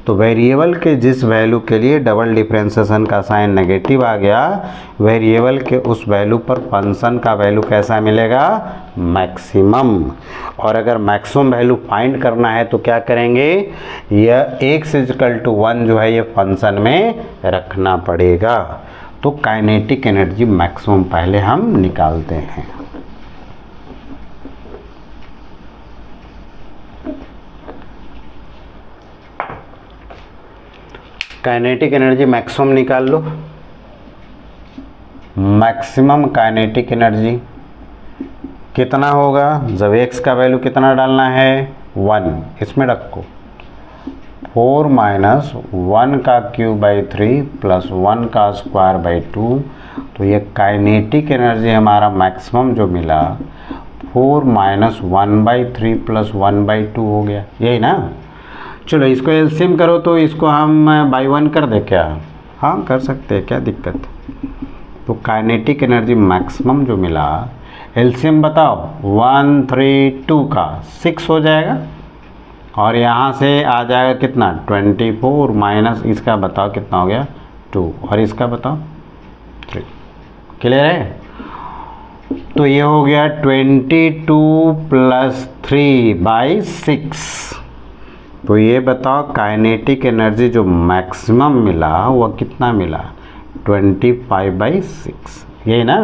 तो वेरिएबल के जिस वैल्यू के लिए डबल डिफरेंशिएशन का साइन नेगेटिव आ गया, वेरिएबल के उस वैल्यू पर फंक्शन का वैल्यू कैसा मिलेगा, मैक्सिमम। और अगर मैक्सिमम वैल्यू फाइंड करना है तो क्या करेंगे, यह x इजकल टू 1 जो है ये फंक्शन में रखना पड़ेगा। तो काइनेटिक एनर्जी मैक्सिमम पहले हम निकालते हैं। काइनेटिक एनर्जी मैक्सिमम निकाल लो। मैक्सिमम काइनेटिक एनर्जी कितना होगा, जब x का वैल्यू कितना डालना है 1, इसमें रखो 4 माइनस 1 का क्यूब बाई 3 प्लस 1 का स्क्वायर बाई 2। तो ये काइनेटिक एनर्जी हमारा मैक्सिमम जो मिला 4 माइनस 1 बाई 3 प्लस 1 बाई 2 हो गया, यही ना। चलो इसको एलसीएम करो तो इसको हम बाई 1 कर दे क्या? हाँ कर सकते हैं, क्या दिक्कत है। तो काइनेटिक एनर्जी मैक्सिमम जो मिला, एलसीएम बताओ 132 का 6 हो जाएगा और यहाँ से आ जाएगा कितना 24 माइनस इसका बताओ कितना हो गया 2 और इसका बताओ 3। क्लियर है? तो ये हो गया 22 प्लस 3/6। तो ये बताओ काइनेटिक एनर्जी जो मैक्सिमम मिला वो कितना मिला 25/6, ये ना।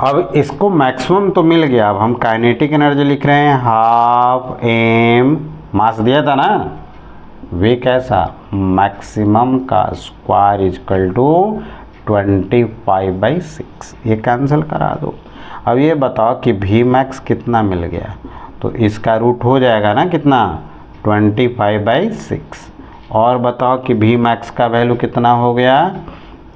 अब इसको मैक्सिमम तो मिल गया, अब हम काइनेटिक एनर्जी लिख रहे हैं हाफ एम, मास दिया था ना, वे कैसा मैक्सिमम का स्क्वायर इजकल टू 25/6, ये कैंसिल करा दो। अब ये बताओ कि भी मैक्स कितना मिल गया, तो इसका रूट हो जाएगा ना कितना 25/6। और बताओ कि भी मैक्स का वैल्यू कितना हो गया,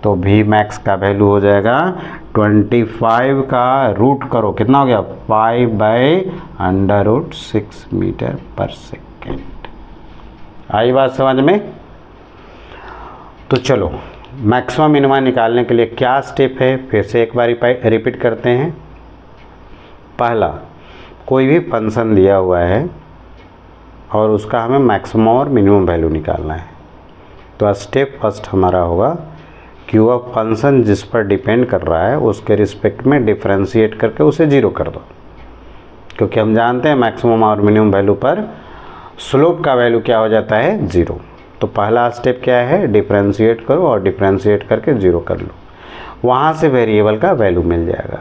तो भी मैक्स का वैल्यू हो जाएगा 25 का रूट करो कितना हो गया 5/√6 मीटर पर सेकेंड। आई बात समझ में? तो चलो मैक्सिमम मिनिमम निकालने के लिए क्या स्टेप है फिर से एक बार रिपीट करते हैं। पहला, कोई भी फंक्शन दिया हुआ है और उसका हमें मैक्सिमम और मिनिमम वैल्यू निकालना है। तो स्टेप फर्स्ट हमारा होगा कि वह फंक्शन जिस पर डिपेंड कर रहा है उसके रिस्पेक्ट में डिफरेंशिएट करके उसे ज़ीरो कर दो, क्योंकि हम जानते हैं मैक्सिमम और मिनिमम वैल्यू पर स्लोप का वैल्यू क्या हो जाता है 0। तो पहला स्टेप क्या है, डिफरेंशिएट करो और डिफरेंशिएट करके 0 कर लो, वहाँ से वेरिएबल का वैल्यू मिल जाएगा।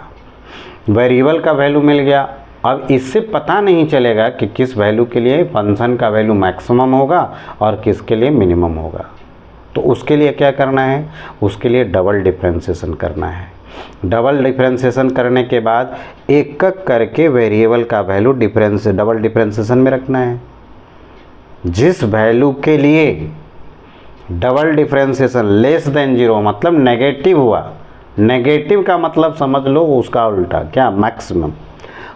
वेरिएबल का वैल्यू मिल गया, अब इससे पता नहीं चलेगा कि किस वैल्यू के लिए फंक्शन का वैल्यू मैक्सिमम होगा और किसके लिए मिनिमम होगा। तो उसके लिए क्या करना है, उसके लिए डबल डिफरेंशिएशन करना है। डबल डिफरेंशिएशन करने के बाद एक एक करके वेरिएबल का वैल्यू डबल डिफरेंशिएशन में रखना है। जिस वैल्यू के लिए डबल डिफरेंशिएशन लेस देन 0 मतलब नेगेटिव हुआ, नेगेटिव का मतलब समझ लो उसका उल्टा क्या मैक्सिमम।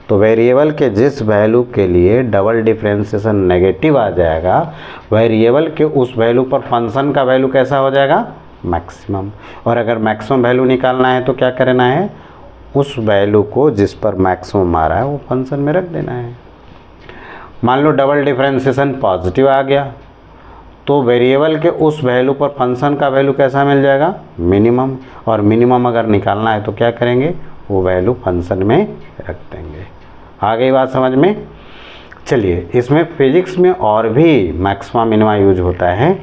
तो वेरिएबल के जिस वैल्यू के लिए डबल डिफरेंशिएशन नेगेटिव आ जाएगा, वेरिएबल के उस वैल्यू पर फंक्शन का वैल्यू कैसा हो जाएगा मैक्सिमम। और अगर मैक्सिमम वैल्यू निकालना है तो क्या करना है, उस वैल्यू को जिस पर मैक्सिमम आ रहा है वो फंक्शन में रख देना है। मान लो डबल डिफरेंशिएशन पॉजिटिव आ गया तो वेरिएबल के उस वैल्यू पर फंक्शन का वैल्यू कैसा मिल जाएगा मिनिमम। और मिनिमम अगर निकालना है तो क्या करेंगे, वो वैल्यू फंक्शन में रख देंगे। आ गई बात समझ में? चलिए इसमें फिजिक्स में और भी मैक्सिमा मिनिमा यूज होता है,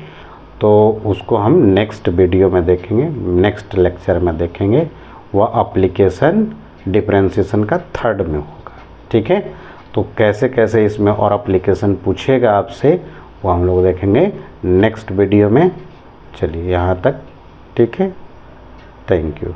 तो उसको हम नेक्स्ट वीडियो में देखेंगे, नेक्स्ट लेक्चर में देखेंगे। वह एप्लीकेशन डिफरेंशिएशन का 3rd में होगा। ठीक है, तो कैसे कैसे इसमें और एप्लीकेशन पूछेगा आपसे वो हम लोग देखेंगे नेक्स्ट वीडियो में। चलिए यहाँ तक, ठीक है, थैंक यू।